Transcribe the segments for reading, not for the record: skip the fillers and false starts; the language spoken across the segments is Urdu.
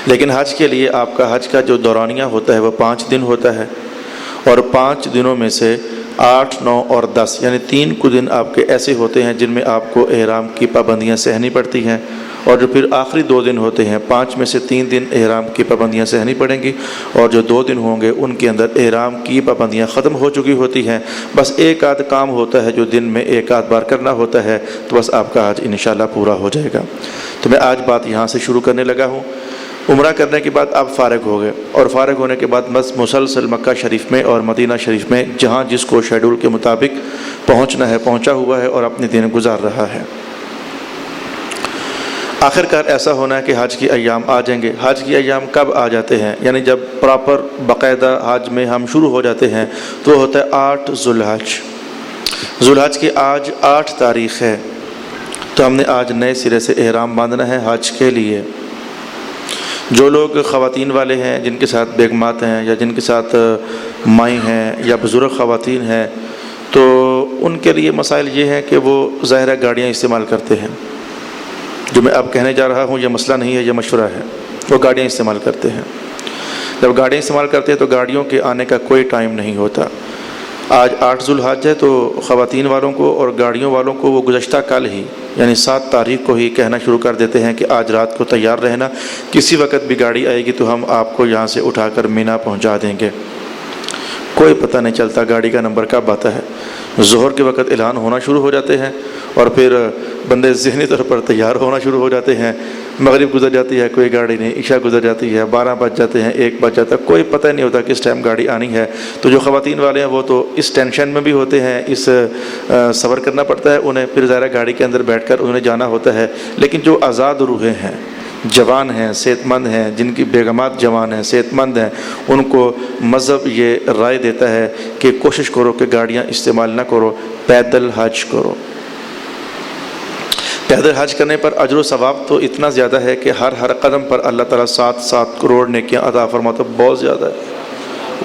لیکن حج کے لیے آپ کا حج کا جو دورانیہ ہوتا ہے وہ 5 دن ہوتا ہے، اور 5 دنوں میں سے 8، 9 اور 10 یعنی 3 کو دن آپ کے ایسے ہوتے ہیں جن میں آپ کو احرام کی پابندیاں سہنی پڑتی ہیں، اور جو پھر آخری 2 دن ہوتے ہیں 5 میں سے 3 دن احرام کی پابندیاں سہنی پڑیں گی، اور جو 2 دن ہوں گے ان کے اندر احرام کی پابندیاں ختم ہو چکی ہوتی ہیں، بس ایک آدھ کام ہوتا ہے جو دن میں ایک آدھ بار کرنا ہوتا ہے، تو بس آپ کا حج انشاءاللہ پورا ہو جائے گا۔ تو میں آج بات یہاں سے شروع کرنے لگا ہوں۔ عمرہ کرنے کے بعد آپ فارغ ہو گئے، اور فارغ ہونے کے بعد بس مسلسل مکہ شریف میں اور مدینہ شریف میں جہاں جس کو شیڈول کے مطابق پہنچنا ہے پہنچا ہوا ہے اور اپنے دن گزار رہا ہے۔ آخر کار ایسا ہونا ہے کہ حج کے ایام آ جائیں گے۔ حج کے ایام کب آ جاتے ہیں؟ یعنی جب پراپر باقاعدہ حج میں ہم شروع ہو جاتے ہیں تو وہ ہوتا ہے 8 ذوالحج۔ ذوالحج کی آج 8 تاریخ ہے، تو ہم نے آج نئے سرے سے احرام باندھنا ہے حج کے لیے۔ جو لوگ خواتین والے ہیں، جن کے ساتھ بیگمات ہیں یا جن کے ساتھ مائیں ہیں یا بزرگ خواتین ہیں، تو ان کے لیے مسائل یہ ہیں کہ وہ ظاہرہ گاڑیاں استعمال کرتے ہیں۔ جو میں اب کہنے جا رہا ہوں یہ مسئلہ نہیں ہے، یہ مشورہ ہے۔ وہ گاڑیاں استعمال کرتے ہیں۔ جب گاڑیاں استعمال کرتے ہیں تو گاڑیوں کے آنے کا کوئی ٹائم نہیں ہوتا۔ آج 8 ذوالحج ہے تو خواتین والوں کو اور گاڑیوں والوں کو وہ گزشتہ کل ہی یعنی 7 تاریخ کو ہی کہنا شروع کر دیتے ہیں کہ آج رات کو تیار رہنا، کسی وقت بھی گاڑی آئے گی تو ہم آپ کو یہاں سے اٹھا کر مینا پہنچا دیں گے۔ کوئی پتہ نہیں چلتا گاڑی کا نمبر کب آتا ہے۔ ظہر کے وقت اعلان ہونا شروع ہو جاتے ہیں، اور پھر بندے ذہنی طور پر تیار ہونا شروع ہو جاتے ہیں۔ مغرب گزر جاتی ہے، کوئی گاڑی نہیں، عشاء گزر جاتی ہے، 12 بج جاتے ہیں، 1 بج جاتا ہے، کوئی پتہ نہیں ہوتا کس ٹائم گاڑی آنی ہے۔ تو جو خواتین والے ہیں وہ تو اس ٹینشن میں بھی ہوتے ہیں، اس صبر کرنا پڑتا ہے انہیں، پھر ظاہر گاڑی کے اندر بیٹھ کر انہیں جانا ہوتا ہے۔ لیکن جو آزاد روحیں ہیں، جوان ہیں، صحت مند ہیں، جن کی بیگمات جوان ہیں، صحت مند ہیں، ان کو مذہب یہ رائے دیتا ہے کہ کوشش کرو کہ گاڑیاں استعمال نہ کرو، پیدل حج کرو۔ پیدل حج کرنے پر اجر و ثواب تو اتنا زیادہ ہے کہ ہر قدم پر اللہ تعالیٰ 7 کروڑ نیکیاں عطا فرماتا ہے، بہت زیادہ ہے،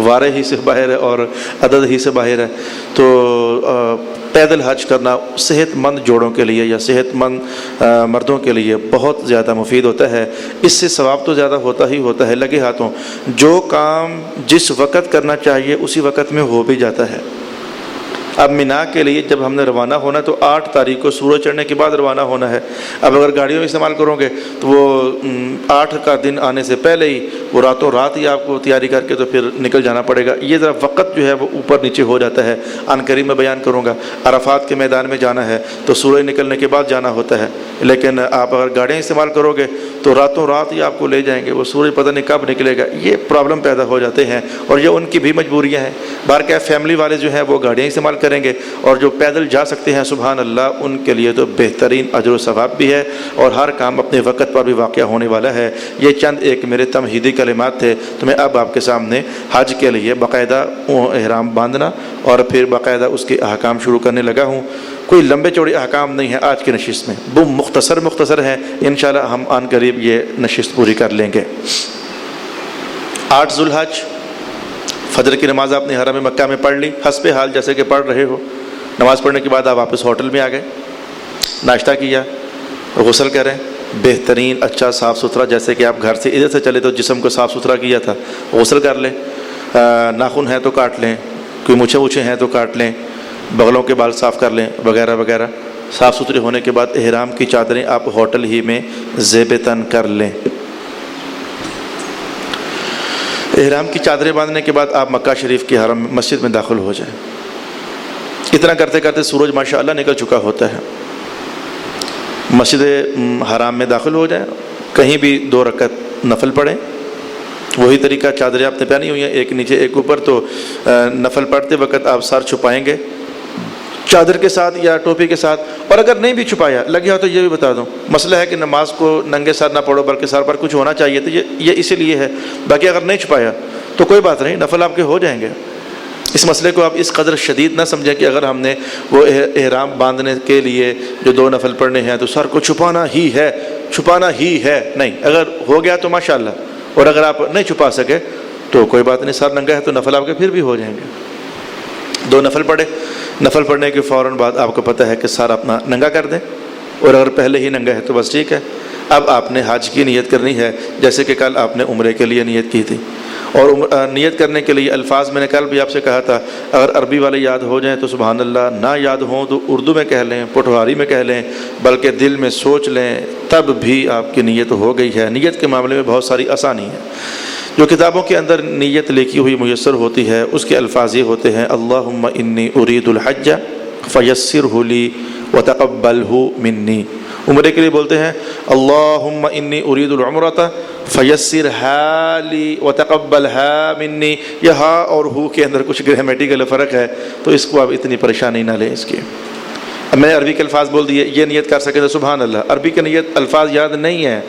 وارے ہی سے باہر ہے اور عدد ہی سے باہر ہے۔ تو پیدل حج کرنا صحت مند جوڑوں کے لیے یا صحت مند مردوں کے لیے بہت زیادہ مفید ہوتا ہے۔ اس سے ثواب تو زیادہ ہوتا ہی ہوتا ہے، لگے ہاتھوں۔ جو کام جس وقت کرنا چاہیے اسی وقت میں ہو بھی جاتا ہے۔ اب مینا کے لیے جب ہم نے روانہ ہونا تو 8 تاریخ کو سورج چڑھنے کے بعد روانہ ہونا ہے۔ اب اگر گاڑیوں میں استعمال کرو گے تو وہ 8 کا دن آنے سے پہلے ہی وہ راتوں رات ہی آپ کو تیاری کر کے تو پھر نکل جانا پڑے گا۔ یہ ذرا وقت جو ہے وہ اوپر نیچے ہو جاتا ہے۔ عن قریب میں بیان کروں گا، عرفات کے میدان میں جانا ہے تو سورج نکلنے کے بعد جانا ہوتا ہے، لیکن آپ اگر گاڑیاں استعمال کرو گے تو راتوں رات ہی آپ کو لے جائیں گے، وہ سورج پتہ نہیں کب نکلے گا۔ یہ پرابلم پیدا ہو جاتے ہیں، اور یہ ان کی بھی مجبوریاں ہیں۔ بہرکیف فیملی والے جو ہیں وہ گاڑیاں استعمال کریں گے، اور جو پیدل جا سکتے ہیں سبحان اللہ ان کے لیے تو بہترین اجر و ثواب بھی ہے، اور ہر کام اپنے وقت پر بھی واقع ہونے والا ہے۔ یہ چند ایک میرے تمہیدی کلمات تھے، تو میں اب آپ کے سامنے حج کے لیے باقاعدہ احرام باندھنا اور پھر باقاعدہ اس کے احکام شروع کرنے لگا ہوں۔ کوئی لمبے چوڑے احکام نہیں ہیں آج کی نشست میں، وہ مختصر ہیں، انشاءاللہ ہم آن قریب یہ نشست پوری کر لیں گے۔ 8 ذوالحج فجر کی نماز آپ نے حرم مکہ میں پڑھ لی، حسب حال جیسے کہ پڑھ رہے ہو۔ نماز پڑھنے کے بعد آپ واپس ہوٹل میں آ گئے، ناشتہ کیا، غسل کریں، بہترین اچھا صاف ستھرا، جیسے کہ آپ گھر سے ادھر سے چلے تو جسم کو صاف ستھرا کیا تھا، غسل کر لیں، ناخن ہیں تو کاٹ لیں، کوئی مونچھیں ہیں تو کاٹ لیں، بغلوں کے بال صاف کر لیں وغیرہ وغیرہ۔ صاف ستھرے ہونے کے بعد احرام کی چادریں آپ ہوٹل ہی میں زیب تن کر لیں۔ احرام کی چادریں باندھنے کے بعد آپ مکہ شریف کی حرم مسجد میں داخل ہو جائیں۔ اتنا کرتے کرتے سورج ماشاءاللہ نکل چکا ہوتا ہے۔ مسجد حرام میں داخل ہو جائیں، کہیں بھی 2 رکعت نفل پڑھیں، وہی طریقہ، چادریں آپ نے پہنی ہوئی ہیں، ایک نیچے ایک اوپر، تو نفل پڑھتے وقت آپ سر چھپائیں گے چادر کے ساتھ یا ٹوپی کے ساتھ، اور اگر نہیں بھی چھپایا لگیا ہو تو یہ بھی بتا دوں، مسئلہ ہے کہ نماز کو ننگے سر نہ پڑھو بلکہ سر پر کچھ ہونا چاہیے، تو یہ اسی لیے ہے۔ باقی اگر نہیں چھپایا تو کوئی بات نہیں، نفل آپ کے ہو جائیں گے۔ اس مسئلے کو آپ اس قدر شدید نہ سمجھیں کہ اگر ہم نے وہ احرام باندھنے کے لیے جو 2 نفل پڑھنے ہیں تو سر کو چھپانا ہی ہے، نہیں، اگر ہو گیا تو ماشاءاللہ، اور اگر آپ نہیں چھپا سکے تو کوئی بات نہیں، سر ننگا ہے تو نفل آپ کے پھر بھی ہو جائیں گے۔ 2 نفل پڑھے، نفل پڑھنے کے فوراً بعد آپ کو پتہ ہے کہ سر اپنا ننگا کر دیں، اور اگر پہلے ہی ننگا ہے تو بس ٹھیک ہے، اب آپ نے حج کی نیت کرنی ہے، جیسے کہ کل آپ نے عمرے کے لیے نیت کی تھی، اور نیت کرنے کے لیے الفاظ میں نے کل بھی آپ سے کہا تھا، اگر عربی والے یاد ہو جائیں تو سبحان اللہ، نہ یاد ہوں تو اردو میں کہہ لیں، پٹواری میں کہہ لیں، بلکہ دل میں سوچ لیں، تب بھی آپ کی نیت ہو گئی ہے۔ نیت کے معاملے میں بہت ساری آسانی ہے۔ جو کتابوں کے اندر نیت لکھی ہوئی میسر ہوتی ہے، اس کے الفاظ یہ ہوتے ہیں: اللہم انی ارید الحج فیسرہ لی وتقبلہ منی۔ عمرے کے لیے بولتے ہیں اللہم انی ارید العمرۃ فیسرھا لی وتقبلھا منی۔ یہ ہا اور ہو کے اندر کچھ گرامیٹیکل فرق ہے، تو اس کو آپ اتنی پریشانی نہ لیں اس کی۔ اب میں نے عربی کے الفاظ بول دیے، یہ نیت کر سکے تو سبحان اللہ۔ عربی کے نیت الفاظ یاد نہیں ہیں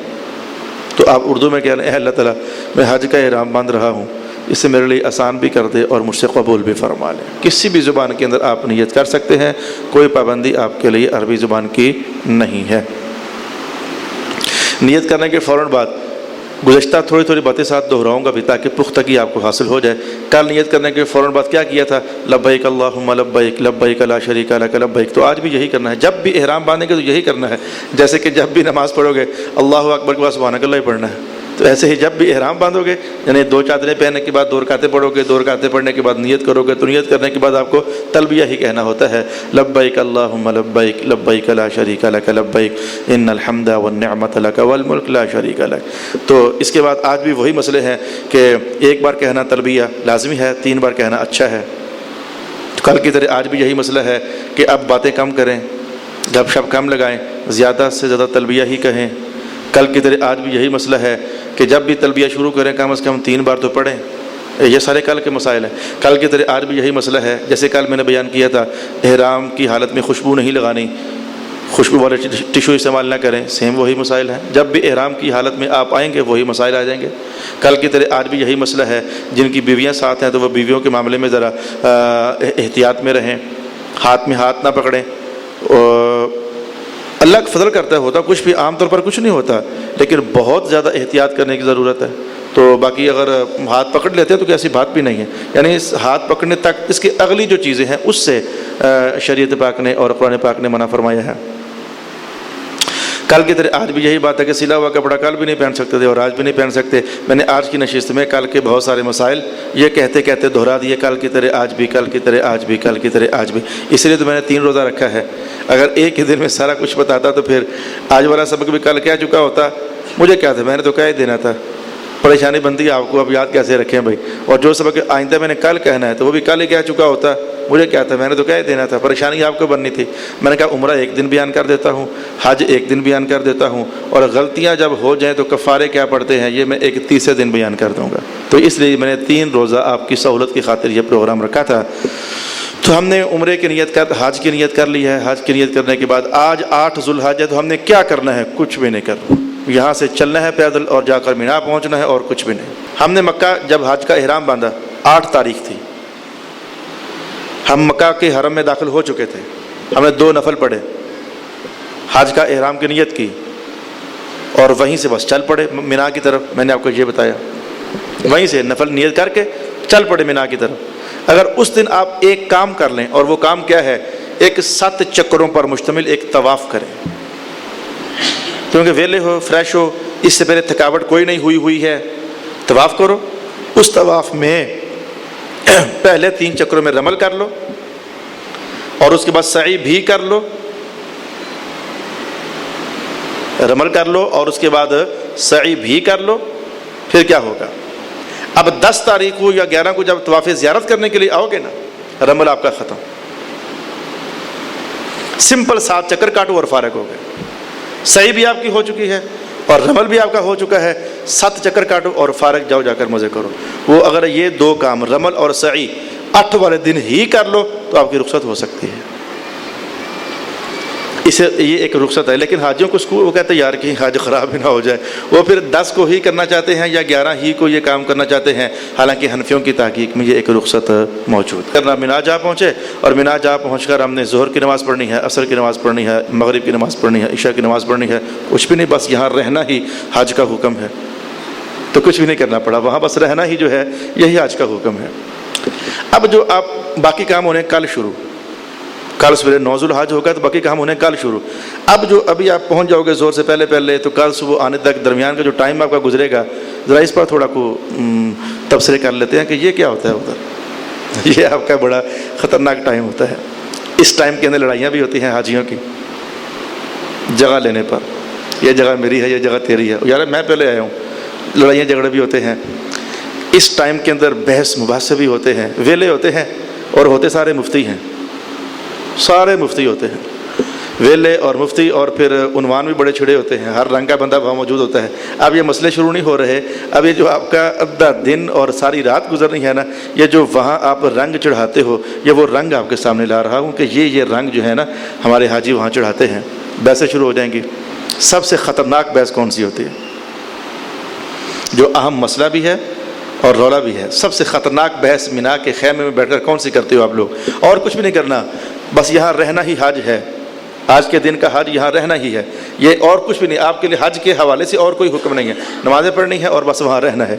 تو آپ اردو میں کہہ لیں: اے اللہ تعالیٰ، میں حج کا احرام باندھ رہا ہوں، اسے میرے لیے آسان بھی کر دے اور مجھ سے قبول بھی فرما لے۔ کسی بھی زبان کے اندر آپ نیت کر سکتے ہیں، کوئی پابندی آپ کے لیے عربی زبان کی نہیں ہے۔ نیت کرنے کے فوراً بعد گزشتہ تھوڑی تھوڑی باتیں ساتھ دہراؤں گا بھی تاکہ پختگی آپ کو حاصل ہو جائے۔ کل نیت کرنے کے فوراً بعد کیا کیا تھا؟ لبیک اللہم لبیک لبیک لا شریک لک لبیک۔ تو آج بھی یہی کرنا ہے، جب بھی احرام باندھیں گے تو یہی کرنا ہے۔ جیسے کہ جب بھی نماز پڑھو گے اللہ اکبر کے بعد سبحانک اللہ ہی پڑھنا ہے، تو ایسے ہی جب بھی احرام باندھو گے، یعنی 2 چادریں پہننے کے بعد 2 رکعتیں پڑھو گے، 2 رکعتیں پڑھنے کے بعد نیت کرو گے، تو نیت کرنے کے بعد آپ کو تلبیہ ہی کہنا ہوتا ہے: لبیک اللہم لبیک لبیک لا شریک لک لبیک ان الحمد والنعمت لک والملک لا شریک لک۔ تو اس کے بعد آج بھی وہی مسئلے ہیں کہ ایک بار کہنا تلبیہ لازمی ہے، 3 بار کہنا اچھا ہے۔ کل کی طرح آج بھی یہی مسئلہ ہے کہ اب باتیں کم کریں، گپ شپ کم لگائیں، زیادہ سے زیادہ تلبیہ ہی کہیں۔ کل کی طرح آج بھی یہی مسئلہ ہے کہ جب بھی تلبیہ شروع کریں کم از کم 3 بار تو پڑھیں۔ یہ سارے کل کے مسائل ہیں۔ کل کی طرح آج بھی یہی مسئلہ ہے، جیسے کل میں نے بیان کیا تھا، احرام کی حالت میں خوشبو نہیں لگانی، خوشبو والے ٹشو استعمال نہ کریں، سیم وہی مسائل ہیں۔ جب بھی احرام کی حالت میں آپ آئیں گے وہی مسائل آ جائیں گے۔ کل کی طرح آج بھی یہی مسئلہ ہے، جن کی بیویاں ساتھ ہیں تو وہ بیویوں کے معاملے میں ذرا احتیاط میں رہیں، ہاتھ میں ہاتھ نہ پکڑیں۔ اللہ کا فضل کرتا ہے، ہوتا کچھ بھی عام طور پر کچھ نہیں ہوتا، لیکن بہت زیادہ احتیاط کرنے کی ضرورت ہے۔ تو باقی اگر ہاتھ پکڑ لیتے ہیں تو ایسی بات بھی نہیں ہے، یعنی اس ہاتھ پکڑنے تک اس کی اگلی جو چیزیں ہیں اس سے شریعت پاک نے اور قرآن پاک نے منع فرمایا ہے۔ کل کی طرح آج بھی یہی بات ہے کہ سلا ہوا کپڑا کل بھی نہیں پہن سکتے تھے اور آج بھی نہیں پہن سکتے۔ میں نے آج کی نشست میں کل کے بہت سارے مسائل یہ کہتے کہتے دہرا دیے، کل کی طرح آج بھی، کل کی طرح آج بھی، کل کی طرح آج بھی۔ اس لیے تو میں نے 3 روزہ رکھا ہے۔ اگر ایک ہی دن میں سارا کچھ بتاتا تو پھر آج والا سبق بھی کل کہہ چکا ہوتا، مجھے کیا تھا، میں نے تو کہہ ہی دینا تھا۔ پریشانی بنتی ہے آپ کو، اب یاد کیسے رکھیں بھائی؟ اور جو سبق آئندہ میں نے کل کہنا ہے تو وہ بھی کل ہی کہہ چکا ہوتا، مجھے کیا تھا، میں نے تو کہہ دینا تھا۔ پریشانی آپ کو بننی تھی۔ میں نے کہا عمرہ ایک دن بیان کر دیتا ہوں، حج ایک دن بیان کر دیتا ہوں، اور غلطیاں جب ہو جائیں تو کفارے کیا پڑتے ہیں یہ میں ایک تیسرے دن بیان کر دوں گا۔ تو اس لیے میں نے 3 روزہ آپ کی سہولت کی خاطر یہ پروگرام رکھا تھا۔ تو ہم نے عمرے کی نیت کر، حج کی نیت کر لی ہے۔ حج کی نیت کرنے کے بعد آج 8 ذوالحج ہے، تو ہم نے کیا کرنا ہے؟ کچھ بھی نہیں کرنا۔ یہاں سے چلنا ہے پیدل اور جا کر مینا پہنچنا ہے، اور کچھ بھی نہیں۔ ہم نے مکہ جب حج کا احرام باندھا 8 تاریخ تھی، ہم مکہ کے حرم میں داخل ہو چکے تھے۔ ہم نے 2 نفل پڑھے، حج کا احرام کی نیت کی اور وہیں سے بس چل پڑے مینا کی طرف۔ میں نے آپ کو یہ بتایا، وہیں سے نفل نیت کر کے چل پڑے مینا کی طرف۔ اگر اس دن آپ ایک کام کر لیں، اور وہ کام کیا ہے؟ ایک 7 چکروں پر مشتمل ایک طواف کریں، کیونکہ ویلے ہو، فریش ہو، اس سے پہلے تھکاوٹ کوئی نہیں ہوئی ہے، طواف کرو۔ اس طواف میں پہلے 3 چکروں میں رمل کر لو، اور اس کے بعد سعی بھی کر لو، رمل کر لو اور اس کے بعد سعی بھی کر لو۔ پھر کیا ہوگا؟ اب 10 تاریخ کو یا 11 کو جب طواف زیارت کرنے کے لیے آؤ گے نا، رمل آپ کا ختم، سمپل 7 چکر کاٹو اور فارغ ہو گئے۔ سعی بھی آپ کی ہو چکی ہے اور رمل بھی آپ کا ہو چکا ہے، 7 چکر کاٹو اور فارغ جاؤ، جا کر مزے کرو۔ وہ اگر یہ 2 کام رمل اور سعی 8 والے دن ہی کر لو تو آپ کی رخصت ہو سکتی ہے۔ اسے یہ ایک رخصت ہے، لیکن حاجیوں کو اسکول وہ کہتے ہیں یار کہیں حج خراب ہی نہ ہو جائے، وہ پھر 10 کو ہی کرنا چاہتے ہیں یا 11 ہی کو یہ کام کرنا چاہتے ہیں، حالانکہ حنفیوں کی تحقیق میں یہ ایک رخصت موجود کرنا۔ مینا جا پہنچے اور مینا جا پہنچ کر ہم نے ظہر کی نماز پڑھنی ہے، عصر کی نماز پڑھنی ہے، مغرب کی نماز پڑھنی ہے، عشاء کی نماز پڑھنی ہے، کچھ بھی نہیں، بس یہاں رہنا ہی حج کا حکم ہے۔ تو کچھ بھی نہیں کرنا پڑا، وہاں بس رہنا ہی جو ہے یہی حج کا حکم ہے۔ اب جو آپ باقی کام ہونے کل شروع، کل سویرے 9 ذوالحج ہوگا تو باقی کام ہونے کل شروع. اب جو ابھی آپ پہنچ جاؤ گے زور سے پہلے تو کل صبح آنے تک درمیان کا جو ٹائم آپ کا گزرے گا، ذرا اس پر تھوڑا کو تبصرے کر لیتے ہیں کہ یہ کیا ہوتا ہے ادھر. یہ آپ کا بڑا خطرناک ٹائم ہوتا ہے. اس ٹائم کے اندر لڑائیاں بھی ہوتی ہیں حاجیوں کی جگہ لینے پر، یہ جگہ میری ہے، یہ جگہ تیری ہے، یار میں پہلے آیا ہوں. لڑائیاں جھگڑے بھی ہوتے ہیں. اس ٹائم کے اندر بحث مباحثے بھی ہوتے ہیں. ویلے ہوتے ہیں اور ہوتے سارے مفتی ہیں، سارے مفتی ہوتے ہیں، ویلے اور مفتی، اور پھر عنوان بھی بڑے چھڑے ہوتے ہیں. ہر رنگ کا بندہ وہاں موجود ہوتا ہے. اب یہ مسئلے شروع نہیں ہو رہے. اب یہ جو آپ کا آدھا دن اور ساری رات گزرنی ہے نا، یہ جو وہاں آپ رنگ چڑھاتے ہو، یہ وہ رنگ آپ کے سامنے لا رہا ہوں کہ یہ رنگ جو ہے نا ہمارے حاجی وہاں چڑھاتے ہیں. بحثیں شروع ہو جائیں گی. سب سے خطرناک بحث کون سی ہوتی ہے؟ جو اہم مسئلہ بھی ہے اور رولا بھی ہے. سب سے خطرناک بحث مینا کے خیمے میں بیٹھ کر کون سی کرتے ہو آپ لوگ؟ اور کچھ بھی نہیں کرنا، بس یہاں رہنا ہی حج ہے. آج کے دن کا حج یہاں رہنا ہی ہے. یہ اور کچھ بھی نہیں. آپ کے لیے حج کے حوالے سے اور کوئی حکم نہیں ہے. نمازیں پڑھنی ہے اور بس وہاں رہنا ہے.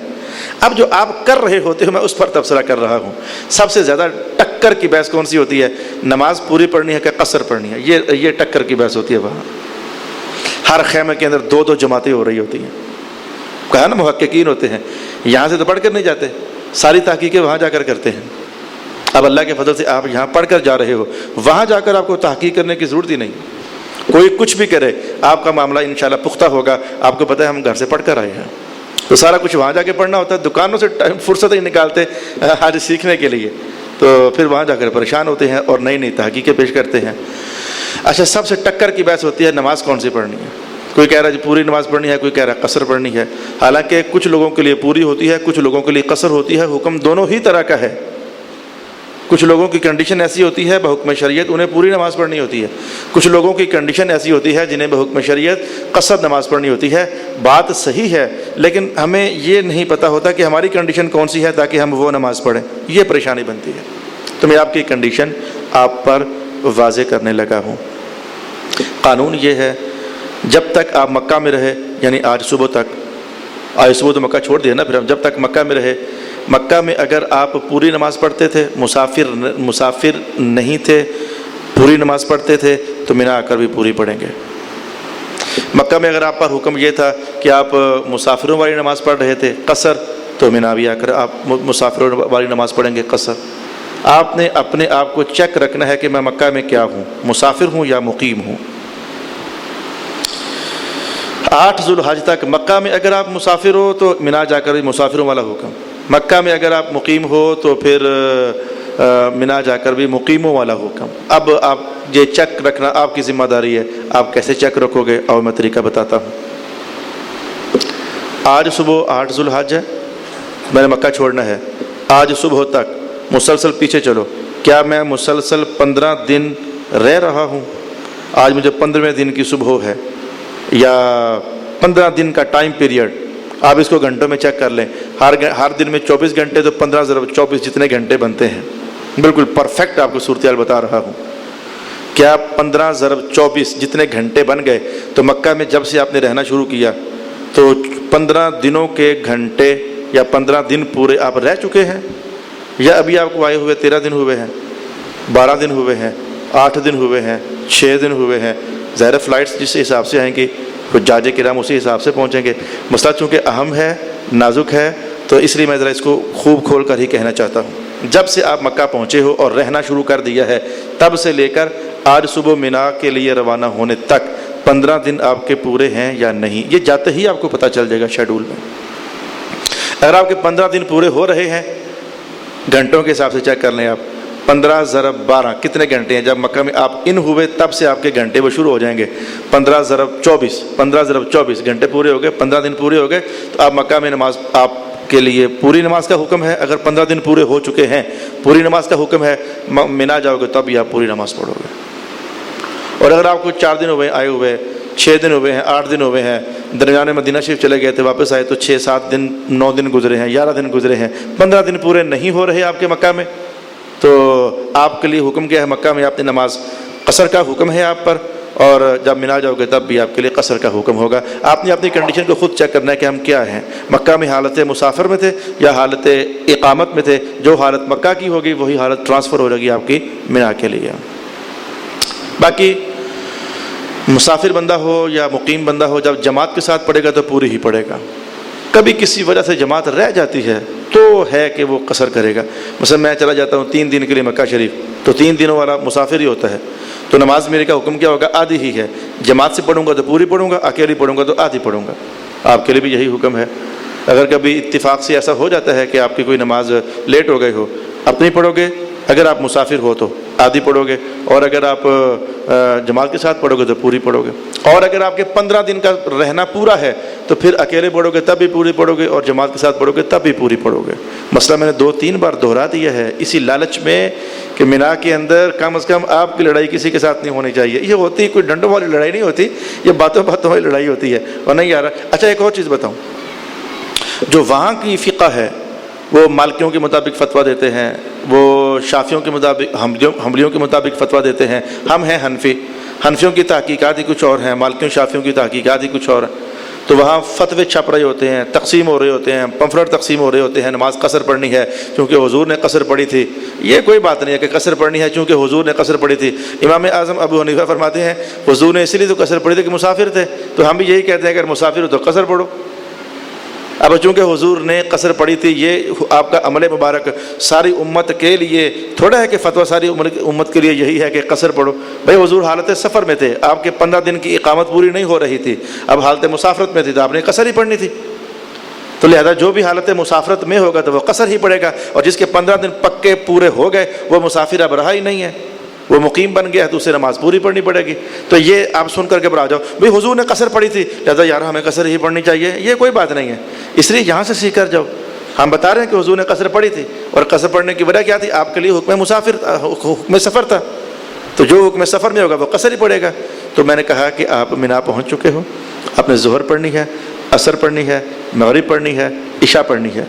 اب جو آپ کر رہے ہوتے ہو میں اس پر تبصرہ کر رہا ہوں. سب سے زیادہ ٹکر کی بحث کون سی ہوتی ہے؟ نماز پوری پڑھنی ہے کہ قصر پڑھنی ہے. یہ ٹکر کی بحث ہوتی ہے. وہاں ہر خیمے کے اندر 2 جماعتیں ہو رہی ہوتی ہیں. کہا نا محققین ہوتے ہیں، یہاں سے تو پڑھ کر نہیں جاتے، ساری تحقیقیں وہاں جا کر کرتے ہیں. اب اللہ کے فضل سے آپ یہاں پڑھ کر جا رہے ہو، وہاں جا کر آپ کو تحقیق کرنے کی ضرورت ہی نہیں. کوئی کچھ بھی کرے آپ کا معاملہ انشاءاللہ پختہ ہوگا. آپ کو پتہ ہے ہم گھر سے پڑھ کر آئے ہیں، تو سارا کچھ وہاں جا کے پڑھنا ہوتا ہے. دکانوں سے ٹائم فرصت ہی نکالتے حج سیکھنے کے لیے، تو پھر وہاں جا کر پریشان ہوتے ہیں اور نئی تحقیقیں پیش کرتے ہیں. اچھا، سب سے ٹکر کی بحث ہوتی ہے نماز کون سی پڑھنی ہے. کوئی کہہ رہا ہے پوری نماز پڑھنی ہے، کوئی کہہ رہا ہے قصر پڑھنی ہے. حالانکہ کچھ لوگوں کے لیے پوری ہوتی ہے، کچھ لوگوں کے لیے قصر ہوتی ہے. حکم دونوں ہی طرح کا ہے. کچھ لوگوں کی کنڈیشن ایسی ہوتی ہے بحکم شریعت انہیں پوری نماز پڑھنی ہوتی ہے. کچھ لوگوں کی کنڈیشن ایسی ہوتی ہے جنہیں بحکم شریعت قصر نماز پڑھنی ہوتی ہے. بات صحیح ہے، لیکن ہمیں یہ نہیں پتہ ہوتا کہ ہماری کنڈیشن کون سی ہے تاکہ ہم وہ نماز پڑھیں. یہ پریشانی بنتی ہے. تو میں آپ کی کنڈیشن آپ پر واضح کرنے لگا ہوں. قانون یہ ہے، جب تک آپ مکہ میں رہے، یعنی آج صبح تو مکہ چھوڑ دیا نا، پھر ہم جب تک مکہ میں رہے، مکہ میں اگر آپ پوری نماز پڑھتے تھے، مسافر نہیں تھے، پوری نماز پڑھتے تھے، تو مینا آ کر بھی پوری پڑھیں گے. مکہ میں اگر آپ پر حکم یہ تھا کہ آپ مسافروں والی نماز پڑھ رہے تھے قصر، تو مینا بھی آ کر آپ مسافروں والی نماز پڑھیں گے قصر. آپ نے اپنے آپ کو چیک رکھنا ہے کہ میں مکہ میں کیا ہوں، مسافر ہوں یا مقیم ہوں. 8 ذوالحج تک مکہ میں اگر آپ مسافر ہو تو مینا جا کر مسافروں والا حکم. مکہ میں اگر آپ مقیم ہو تو پھر مینا جا کر بھی مقیموں والا حکم. اب آپ یہ چیک رکھنا آپ کی ذمہ داری ہے. آپ کیسے چیک رکھو گے؟ اور میں طریقہ بتاتا ہوں. آج صبح 8 ذوالحج ہے، میں نے مکہ چھوڑنا ہے. آج صبح تک مسلسل پیچھے چلو، کیا میں مسلسل 15 دن رہ رہا ہوں؟ آج مجھے 15ویں دن کی صبح ہے، یا 15 دن کا ٹائم پیریڈ. آپ اس کو گھنٹوں میں چیک کر لیں. ہر دن میں 24 گھنٹے، تو 15 ضرب 24 جتنے گھنٹے بنتے ہیں. بالکل پرفیکٹ آپ کو صورتحال بتا رہا ہوں. کیا 15 ضرب 24 جتنے گھنٹے بن گئے؟ تو مکہ میں جب سے آپ نے رہنا شروع کیا تو 15 دنوں کے گھنٹے یا 15 دن پورے آپ رہ چکے ہیں، یا ابھی آپ کو آئے ہوئے 13 دن ہوئے ہیں، 12 دن ہوئے ہیں، 8 دن ہوئے ہیں، 6 دن ہوئے ہیں. ظاہر فلائٹس جس حساب سے آئیں گی حجاج کرام اسی حساب سے پہنچیں گے. مسئلہ چونکہ اہم ہے، نازک ہے، تو اس لیے میں ذرا اس کو خوب کھول کر ہی کہنا چاہتا ہوں. جب سے آپ مکہ پہنچے ہو اور رہنا شروع کر دیا ہے، تب سے لے کر آج صبح مینا کے لیے روانہ ہونے تک 15 دن آپ کے پورے ہیں یا نہیں، یہ جاتے ہی آپ کو پتہ چل جائے گا شیڈول میں. اگر آپ کے 15 دن پورے ہو رہے ہیں، گھنٹوں کے حساب سے چیک کر لیں آپ. 15 ضرب 12 کتنے گھنٹے ہیں؟ جب مکہ میں آپ ان ہوئے تب سے آپ کے گھنٹے وہ شروع ہو جائیں گے. 15 ضرب 24 گھنٹے پورے ہو گئے، 15 دن پورے ہو گئے. تو آپ مکہ میں نماز آپ کے لیے پوری نماز کا حکم ہے. اگر 15 دن پورے ہو چکے ہیں، پوری نماز کا حکم ہے. مینا جاؤ گے تب بھی آپ پوری نماز پڑھو گے. اور اگر آپ کو 4 دن ہوئے آئے ہوئے، 6 دن ہوئے ہیں، 8 دن ہوئے ہیں، درمیان میں مدینہ شریف چلے گئے تھے، واپس آئے تو 6 7 دن 9 دن گزرے ہیں، 11 دن گزرے ہیں، 15 دن پورے نہیں ہو رہے آپ کے مکہ میں، تو آپ کے لیے حکم کیا ہے؟ مکہ میں آپ نے نماز قصر کا حکم ہے آپ پر. اور جب مینا جاؤ گے تب بھی آپ کے لیے قصر کا حکم ہوگا. آپ نے اپنی کنڈیشن کو خود چیک کرنا ہے کہ ہم کیا ہیں. مکہ میں حالت مسافر میں تھے یا حالت اقامت میں تھے؟ جو حالت مکہ کی ہوگی وہی حالت ٹرانسفر ہو جائے گی آپ کی مینا کے لیے. باقی مسافر بندہ ہو یا مقیم بندہ ہو، جب جماعت کے ساتھ پڑھے گا تو پوری ہی پڑھے گا. کبھی کسی وجہ سے جماعت رہ جاتی ہے تو ہے کہ وہ قصر کرے گا. مثلا میں چلا جاتا ہوں 3 دن کے لیے مکہ شریف، تو 3 دنوں والا مسافر ہی ہوتا ہے، تو نماز میرے کا حکم کیا ہوگا؟ آدھی ہی ہے. جماعت سے پڑھوں گا تو پوری پڑھوں گا، اکیلی پڑھوں گا تو آدھی پڑھوں گا. آپ کے لیے بھی یہی حکم ہے. اگر کبھی اتفاق سے ایسا ہو جاتا ہے کہ آپ کی کوئی نماز لیٹ ہو گئی ہو، اپنی پڑھو گے، اگر آپ مسافر ہو تو آدھی پڑھو گے، اور اگر آپ جماعت کے ساتھ پڑھو گے تو پوری پڑھو گے. اور اگر آپ کے 15 دن کا رہنا پورا ہے تو پھر اکیلے پڑھو گے تب بھی پوری پڑھو گے، اور جماعت کے ساتھ پڑھو گے تب بھی پوری پڑھو گے. مسئلہ میں نے 2-3 بار دہرا دیا ہے اسی لالچ میں کہ مینا کے اندر کم از کم آپ کی لڑائی کسی کے ساتھ نہیں ہونی چاہیے. یہ ہوتی کوئی ڈنڈوں والی لڑائی نہیں ہوتی، یہ باتوں باتوں والی لڑائی ہوتی ہے. اور نہیں یار. اچھا ایک اور چیز بتاؤں، جو وہاں کی فقہ ہے وہ مالکیوں کے مطابق فتویٰ دیتے ہیں، وہ شافیوں کے مطابق، حنبلیوں کے مطابق فتویٰ دیتے ہیں. ہم ہیں حنفی، حنفیوں کی تحقیقات ہی کچھ اور ہیں، مالکیوں شافیوں کی تحقیقات ہی کچھ اور ہیں. تو وہاں فتوے چھپ رہے ہوتے ہیں، تقسیم ہو رہے ہوتے ہیں، پمفلٹ تقسیم ہو رہے ہوتے ہیں. نماز قصر پڑھنی ہے چونکہ حضور نے قصر پڑھی تھی. یہ کوئی بات نہیں ہے کہ قصر پڑھنی ہے چونکہ حضور نے قصر پڑھی تھی. امام اعظم ابو حنیفہ فرماتے ہیں حضور نے اسی لیے تو قصر پڑھی تھی کہ مسافر تھے، تو ہم بھی یہی کہتے ہیں کہ اگر مسافر ہو تو قصر پڑھو. اب چونکہ حضور نے قصر پڑھی تھی، یہ آپ کا عمل مبارک ساری امت کے لیے تھوڑا ہے کہ فتویٰ ساری امت کے لیے یہی ہے کہ قصر پڑھو. بھائی حضور حالت سفر میں تھے، آپ کے 15 دن کی اقامت پوری نہیں ہو رہی تھی، اب حالت مسافرت میں تھی تو آپ نے قصر ہی پڑھنی تھی. تو لہذا جو بھی حالت مسافرت میں ہوگا تو وہ قصر ہی پڑے گا، اور جس کے 15 دن پکے پورے ہو گئے وہ مسافر اب رہا ہی نہیں ہے، وہ مقیم بن گیا تو اسے نماز پوری پڑھنی پڑے گی. تو یہ آپ سن کر گھبرا جاؤ بھئی حضور نے قصر پڑھی تھی لہذا یار ہمیں قصر ہی پڑھنی چاہیے، یہ کوئی بات نہیں ہے. اس لیے یہاں سے سیکھ کر جاؤ. ہم بتا رہے ہیں کہ حضور نے قصر پڑھی تھی، اور قصر پڑھنے کی وجہ کیا تھی؟ آپ کے لیے حکم مسافر، حکم سفر تھا، تو جو حکم سفر میں ہوگا وہ قصر ہی پڑے گا. تو میں نے کہا کہ آپ مینا پہنچ چکے ہو، آپ نے ظہر پڑھنی ہے، عصر پڑھنی ہے، مغرب پڑھنی ہے، عشاء پڑھنی ہے.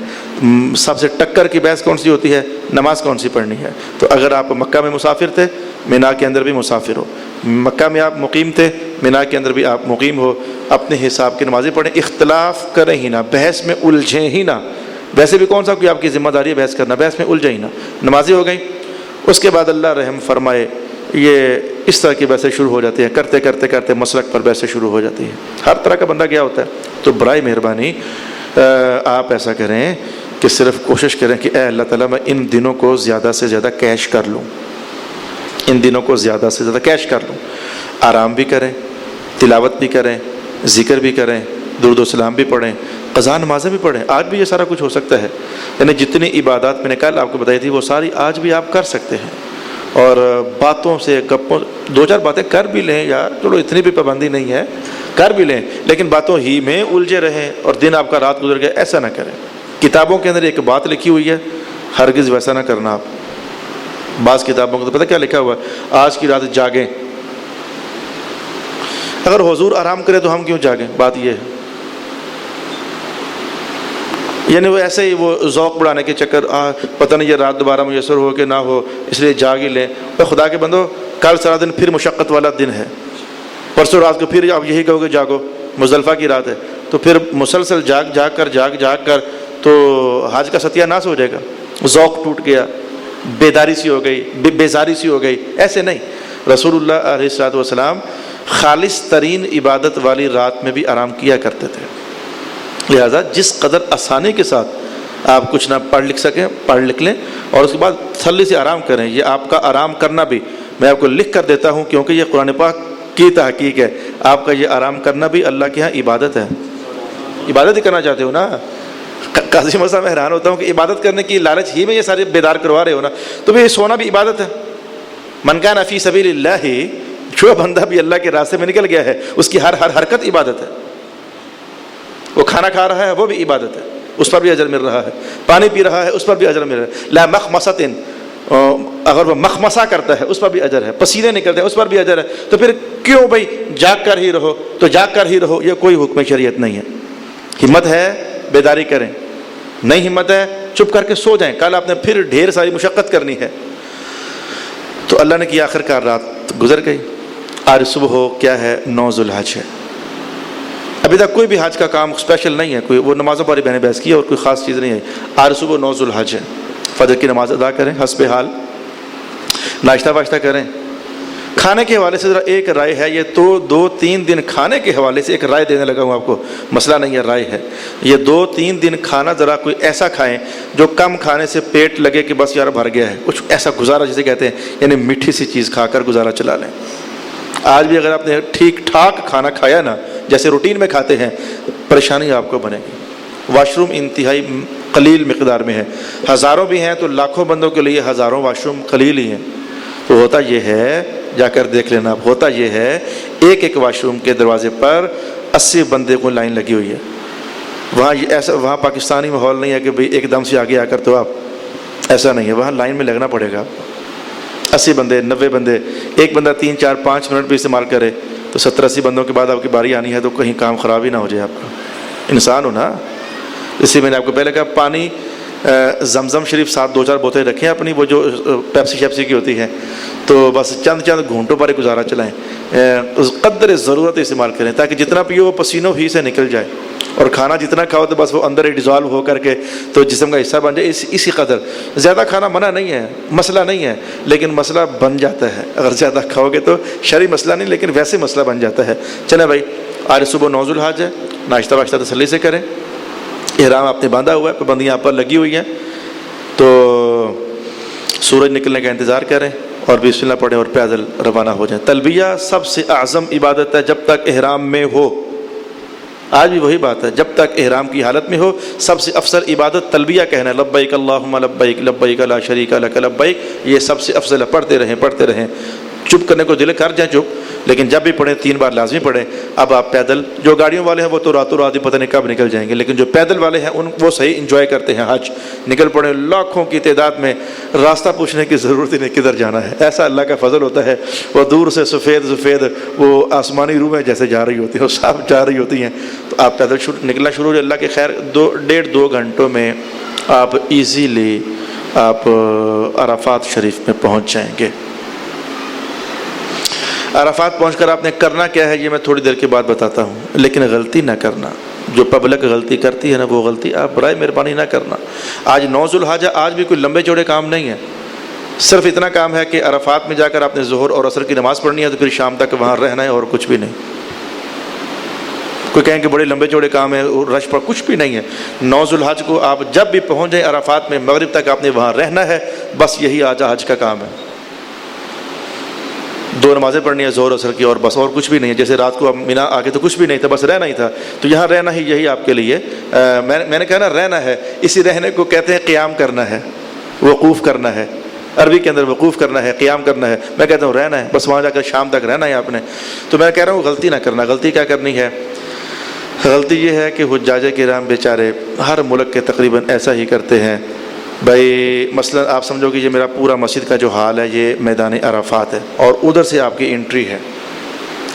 سب سے ٹکر کی بحث کون سی ہوتی ہے؟ نماز کون سی پڑھنی ہے. تو اگر آپ مکہ میں مسافر تھے، مینا کے اندر بھی مسافر ہو. مکہ میں آپ مقیم تھے، مینا کے اندر بھی آپ مقیم ہو. اپنے حساب کی نمازیں پڑھیں، اختلاف کریں ہی نہ، بحث میں الجھیں ہی نہ. ویسے بھی کون سا کوئی آپ کی ذمہ داری ہے بحث کرنا، بحث میں الجھیں ہی نہ. نمازیں ہو گئیں، اس کے بعد اللہ رحم فرمائے یہ اس طرح کی بحثیں شروع ہو جاتی ہیں، کرتے کرتے کرتے مسلک پر بحثیں شروع ہو جاتی ہیں. ہر طرح کا بندہ کیا ہوتا ہے. تو برائے مہربانی آپ ایسا کریں کہ صرف کوشش کریں کہ اے اللہ تعالیٰ میں ان دنوں کو زیادہ سے زیادہ کیش کر لوں، ان دنوں کو زیادہ سے زیادہ کیش کر لوں. آرام بھی کریں، تلاوت بھی کریں، ذکر بھی کریں، درود و سلام بھی پڑھیں، قضا نمازیں بھی پڑھیں. آج بھی یہ سارا کچھ ہو سکتا ہے. یعنی جتنی عبادات میں نے کل آپ کو بتائی تھی وہ ساری آج بھی آپ کر سکتے ہیں. اور باتوں سے، گپوں، 2-4 باتیں کر بھی لیں یار، چلو اتنی بھی پابندی نہیں ہے، کر بھی لیں، لیکن باتوں ہی میں الجھے رہیں اور دن آپ کا رات گزر گیا، ایسا نہ کریں. کتابوں کے اندر ایک بات لکھی ہوئی ہے، ہرگز ویسا نہ کرنا. آپ بعض کتابوں کو تو پتہ کیا لکھا ہوا ہے؟ آج کی رات جاگیں. اگر حضور آرام کرے تو ہم کیوں جاگیں؟ بات یہ ہے. یعنی وہ ایسے ہی وہ ذوق بڑھانے کے چکر، پتہ نہیں یہ رات دوبارہ میسر ہو کہ نہ ہو اس لیے جاگ ہی لیں. خدا کے بندو، کل سارا دن پھر مشقت والا دن ہے، پرسوں رات کو پھر آپ یہی کہو گے جاگو، مزدلفہ کی رات ہے، تو پھر مسلسل جاگ کر تو حج کا ستیہ ناس ہو جائے گا. ذوق ٹوٹ گیا، بیداری سی ہو گئی، بیزاری سی ہو گئی. ایسے نہیں. رسول اللہ علیہ الصلوۃ والسلام خالص ترین عبادت والی رات میں بھی آرام کیا کرتے تھے. لہذا جس قدر آسانی کے ساتھ آپ کچھ نہ پڑھ لکھ سکیں پڑھ لکھ لیں، اور اس کے بعد تسلی سے آرام کریں. یہ آپ کا آرام کرنا بھی میں آپ کو لکھ کر دیتا ہوں کیونکہ یہ قرآن پاک کی تحقیق ہے. آپ کا یہ آرام کرنا بھی اللہ کے ہاں عبادت ہے. عبادت ہی کرنا چاہتے ہو نا. قاضی مسا میں حیران ہوتا ہوں کہ عبادت کرنے کی لالچ ہی میں یہ سارے بیدار کروا رہے ہو نا، تو یہ سونا بھی عبادت ہے. من کان فی سبیل اللہ، جو بندہ بھی اللہ کے راستے میں نکل گیا ہے اس کی ہر حرکت عبادت ہے. وہ کھانا کھا رہا ہے وہ بھی عبادت ہے، اس پر بھی اجر مل رہا ہے. پانی پی رہا ہے اس پر بھی اجر مل رہا ہے. لا مخمصۃ، اگر وہ مخمصہ کرتا ہے اس پر بھی اجر ہے، پسینے نکلتے ہیں اس پر بھی اجر ہے. تو پھر کیوں بھائی جاگ کر ہی رہو؟ تو جاگ کر ہی رہو، یہ کوئی حکم شریعت نہیں ہے. ہمت ہے بیداری کریں، نہیں ہمت ہے چپ کر کے سو جائیں. کل آپ نے پھر ڈھیر ساری مشقت کرنی ہے. تو اللہ نے کیا، آخر کار رات گزر گئی. آج صبح ہو کیا ہے، 9 ذو الحج ہے. ابھی تک کوئی بھی حج کا کام اسپیشل نہیں ہے، کوئی وہ نمازوں پر ہی میں نے بحث کی اور کوئی خاص چیز نہیں ہے. آج صبح 9 ذو الحج ہے. فجر کی نماز ادا کریں حسب حال، ناشتہ واشتہ کریں، کھانے کے حوالے سے ذرا ایک رائے ہے، یہ تو 2-3 دن کھانے کے حوالے سے ایک رائے دینے لگا ہوں آپ کو، مسئلہ نہیں ہے، رائے ہے، یہ 2-3 دن کھانا ذرا کوئی ایسا کھائیں جو کم کھانے سے پیٹ لگے کہ بس یار بھر گیا ہے، کچھ ایسا گزارا جسے کہتے ہیں، یعنی میٹھی سی چیز کھا کر گزارا چلا لیں۔ آج بھی اگر آپ نے ٹھیک ٹھاک کھانا کھایا نا، جیسے روٹین میں کھاتے ہیں، پریشانی آپ کو بنے گی۔ واش روم انتہائی قلیل مقدار میں ہے، ہزاروں بھی ہیں تو لاکھوں بندوں کے لیے ہزاروں واش روم قلیل ہی ہیں۔ تو ہوتا یہ ہے، جا کر دیکھ لینا، ہوتا یہ ہے ایک ایک واش روم کے دروازے پر 80 بندے کو لائن لگی ہوئی ہے۔ وہاں ایسا، وہاں پاکستانی ماحول نہیں ہے کہ بھئی ایک دم سے آگے آ کر تو آپ، ایسا نہیں ہے، وہاں لائن میں لگنا پڑے گا۔ 80 بندے، 90 بندے، ایک بندہ 3 4 5 منٹ بھی استعمال کرے تو 70 80 بندوں کے بعد آپ کی باری آنی ہے، تو کہیں کام خراب ہی نہ ہو جائے آپ کا، انسان ہو نا۔ اسی میں نے آپ کو پہلے کہا، پانی زمزم شریف ساتھ 2-4 بوتلیں رکھیں اپنی، وہ جو پیپسی شیپسی کی ہوتی ہے، تو بس چند گھونٹوں پر گزارا چلائیں، اس قدر ضرورت استعمال کریں تاکہ جتنا پیو وہ پسینوں ہی سے نکل جائے، اور کھانا جتنا کھاؤ تو بس وہ اندر ہی ڈیزالو ہو کر کے تو جسم کا حصہ بن جائے، اسی قدر۔ زیادہ کھانا منع نہیں ہے، مسئلہ نہیں ہے، لیکن مسئلہ بن جاتا ہے اگر زیادہ کھاؤ گے تو، شرعی مسئلہ نہیں لیکن ویسے مسئلہ بن جاتا ہے۔ چلیں بھائی، آج صبح 9 ذو الحج ہے، ناشتہ واشتہ تسلی سے کریں، احرام آپ نے باندھا ہوا ہے، پابندیاں آپ پر لگی ہوئی ہیں، تو سورج نکلنے کا انتظار کریں اور بسم اللہ پڑھیں اور پیدل روانہ ہو جائیں۔ تلبیہ سب سے اعظم عبادت ہے جب تک احرام میں ہو، آج بھی وہی بات ہے، جب تک احرام کی حالت میں ہو سب سے افضل عبادت تلبیہ کہنا ہے، لبیک اللہم لبیک لبیک لا شریک لک لبیک، یہ سب سے افضل ہے، پڑھتے رہیں۔ چپ کرنے کو دل کر جائیں چپ، لیکن جب بھی پڑھیں 3 بار لازمی پڑھیں۔ اب آپ پیدل، جو گاڑیوں والے ہیں وہ تو راتوں رات ہی پتہ نہیں کب نکل جائیں گے، لیکن جو پیدل والے ہیں وہ صحیح انجوائے کرتے ہیں، حج نکل پڑے لاکھوں کی تعداد میں، راستہ پوچھنے کی ضرورت ہی نہیں کدھر جانا ہے، ایسا اللہ کا فضل ہوتا ہے۔ وہ دور سے سفید وہ آسمانی روحیں جیسے جا رہی ہوتی ہیں، وہ صاف جا رہی ہوتی ہیں، تو آپ پیدل نکلنا شروع ہو جائے، اللہ کے خیر 1.5-2 گھنٹوں میں آپ ایزیلی آپ عرفات شریف میں پہنچ جائیں گے۔ عرفات پہنچ کر آپ نے کرنا کیا ہے یہ میں تھوڑی دیر کے بعد بتاتا ہوں، لیکن غلطی نہ کرنا، جو پبلک غلطی کرتی ہے نا وہ غلطی آپ برائے مہربانی نہ کرنا۔ آج 9 ذو الحج، آج بھی کوئی لمبے چوڑے کام نہیں ہے، صرف اتنا کام ہے کہ عرفات میں جا کر آپ نے ظہر اور عصر کی نماز پڑھنی ہے، تو پھر شام تک وہاں رہنا ہے اور کچھ بھی نہیں۔ کوئی کہیں کہ بڑے لمبے چوڑے کام ہیں، رش پر کچھ بھی نہیں ہے۔ 9 ذو الحج کو آپ جب بھی پہنچ جائیں عرفات میں، مغرب تک آپ نے وہاں رہنا ہے، بس یہی آج حج کا کام ہے۔ 2 نمازیں پڑھنی ہے ظہر عصر کی، اور بس، اور کچھ بھی نہیں ہے۔ جیسے رات کو اب مینا آگے تو کچھ بھی نہیں تھا، بس رہنا ہی تھا، تو یہاں رہنا ہی یہی آپ کے لیے، میں نے کہا نا رہنا ہے، اسی رہنے کو کہتے ہیں قیام کرنا ہے، وقوف کرنا ہے، عربی کے اندر وقوف کرنا ہے، قیام کرنا ہے، میں کہتا ہوں رہنا ہے، بس وہاں جا کر شام تک رہنا ہے آپ نے۔ تو میں کہہ رہا ہوں غلطی نہ کرنا۔ غلطی کیا کرنی ہے؟ غلطی یہ ہے کہ حجاج کرام بیچارے ہر ملک کے تقریباً ایسا ہی کرتے ہیں۔ بھائی مثلا آپ سمجھو کہ یہ میرا پورا مسجد کا جو حال ہے یہ میدان عرفات ہے، اور ادھر سے آپ کی انٹری ہے۔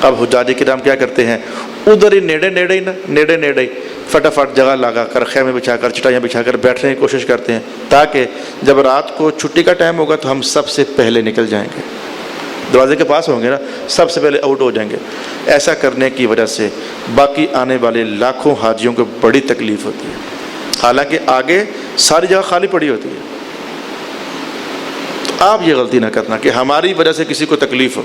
اب حجاج کرام کیا کرتے ہیں، ادھر ہی نیڑے فٹافٹ جگہ لگا کر، خیمے بچھا کر، چٹائیاں بچھا کر بیٹھنے کی کوشش کرتے ہیں، تاکہ جب رات کو چھٹی کا ٹائم ہوگا تو ہم سب سے پہلے نکل جائیں گے، دروازے کے پاس ہوں گے نا، سب سے پہلے آؤٹ ہو جائیں گے۔ ایسا کرنے کی وجہ سے باقی آنے والے لاکھوں حاجیوں کو بڑی تکلیف ہوتی ہے، حالانکہ آگے ساری جگہ خالی پڑی ہوتی ہے۔ تو آپ یہ غلطی نہ کرنا کہ ہماری وجہ سے کسی کو تکلیف ہو۔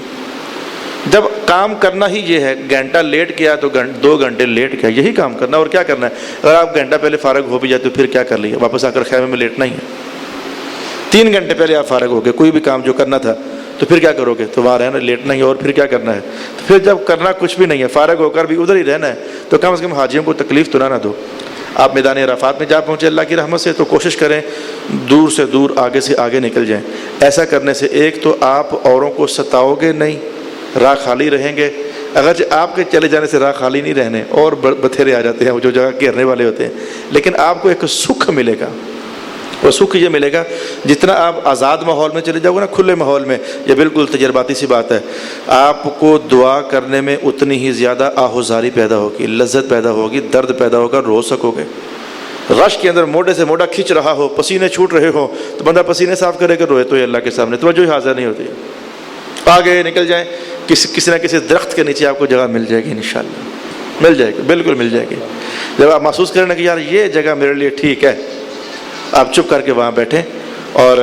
جب کام کرنا ہی یہ ہے، گھنٹہ لیٹ کیا تو 2 گھنٹے لیٹ کیا، یہی کام کرنا، اور کیا کرنا ہے؟ اگر آپ گھنٹہ پہلے فارغ ہو بھی جائے تو پھر کیا کر لیا، واپس آ کر خیمے میں لیٹنا ہی ہے۔ 3 گھنٹے پہلے آپ فارغ ہو گئے کوئی بھی کام جو کرنا تھا، تو پھر کیا کرو گے؟ تو وہاں رہنا، لیٹنا ہی، اور پھر کیا کرنا ہے؟ تو پھر جب کرنا کچھ بھی نہیں ہے، فارغ ہو کر بھی ادھر ہی رہنا ہے، تو کم از کم حاجیوں کو تکلیف تو نہ دو۔ آپ میدان عرفات میں جا پہنچے اللہ کی رحمت سے، تو کوشش کریں دور سے دور، آگے سے آگے نکل جائیں۔ ایسا کرنے سے ایک تو آپ اوروں کو ستاؤ گے نہیں، راہ خالی رہیں گے، اگرچہ آپ کے چلے جانے سے راہ خالی نہیں رہنے، اور بتھیرے آ جاتے ہیں وہ جو جگہ گھیرنے والے ہوتے ہیں، لیکن آپ کو ایک سکھ ملے گا۔ اور سکھ یہ ملے گا جتنا آپ آزاد ماحول میں چلے جاؤ گے نا، کھلے ماحول میں، یہ بالکل تجرباتی سی بات ہے، آپ کو دعا کرنے میں اتنی ہی زیادہ آہوزاری پیدا ہوگی، لذت پیدا ہوگی، درد پیدا ہوگا، رو سکو گے۔ رش کے اندر موڈے سے موڈا کھینچ رہا ہو، پسینے چھوٹ رہے ہو، تو بندہ پسینے صاف کرے کہ روئے تو یہ اللہ کے سامنے توجہ ہی حاضر نہیں ہوتی۔ آگے نکل جائیں، کسی نہ کسی درخت کے نیچے آپ کو جگہ مل جائے گی، انشاءاللہ مل جائے گی، بالکل مل جائے گی۔ جب آپ محسوس کریں کہ یار یہ جگہ میرے لیے ٹھیک ہے، آپ چپ کر کے وہاں بیٹھیں اور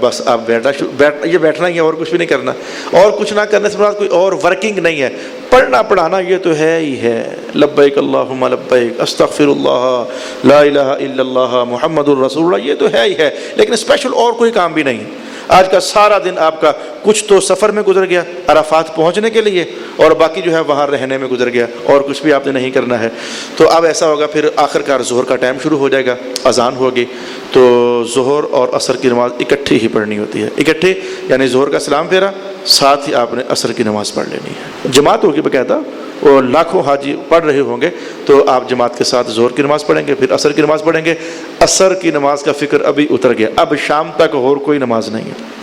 بس آپ یہ بیٹھنا ہی ہے اور کچھ بھی نہیں کرنا. اور کچھ نہ کرنے سے مراد کوئی اور ورکنگ نہیں ہے. پڑھنا پڑھانا یہ تو ہے ہی ہے. لبیک اللہم لبیک استغفر اللہ لا الہ الا اللہ محمد الرسول اللہ, یہ تو ہے ہی ہے, لیکن اسپیشل اور کوئی کام بھی نہیں. آج کا سارا دن آپ کا کچھ تو سفر میں گزر گیا عرفات پہنچنے کے لیے, اور باقی جو ہے وہاں رہنے میں گزر گیا, اور کچھ بھی آپ نے نہیں کرنا ہے. تو اب ایسا ہوگا پھر آخر کار ظہر کا ٹائم شروع ہو جائے گا, اذان ہوگی تو ظہر اور عصر کی نماز اکٹھی ہی پڑھنی ہوتی ہے. اکٹھے یعنی ظہر کا سلام پھیرا, ساتھ ہی آپ نے عصر کی نماز پڑھ لینی ہے. جماعت ہوگی باقاعدہ, وہ لاکھوں حاجی پڑھ رہے ہوں گے, تو آپ جماعت کے ساتھ ظہر کی نماز پڑھیں گے, پھر عصر کی نماز پڑھیں گے. عصر کی نماز کا فکر ابھی اتر گیا, اب شام تک اور کوئی نماز نہیں ہے.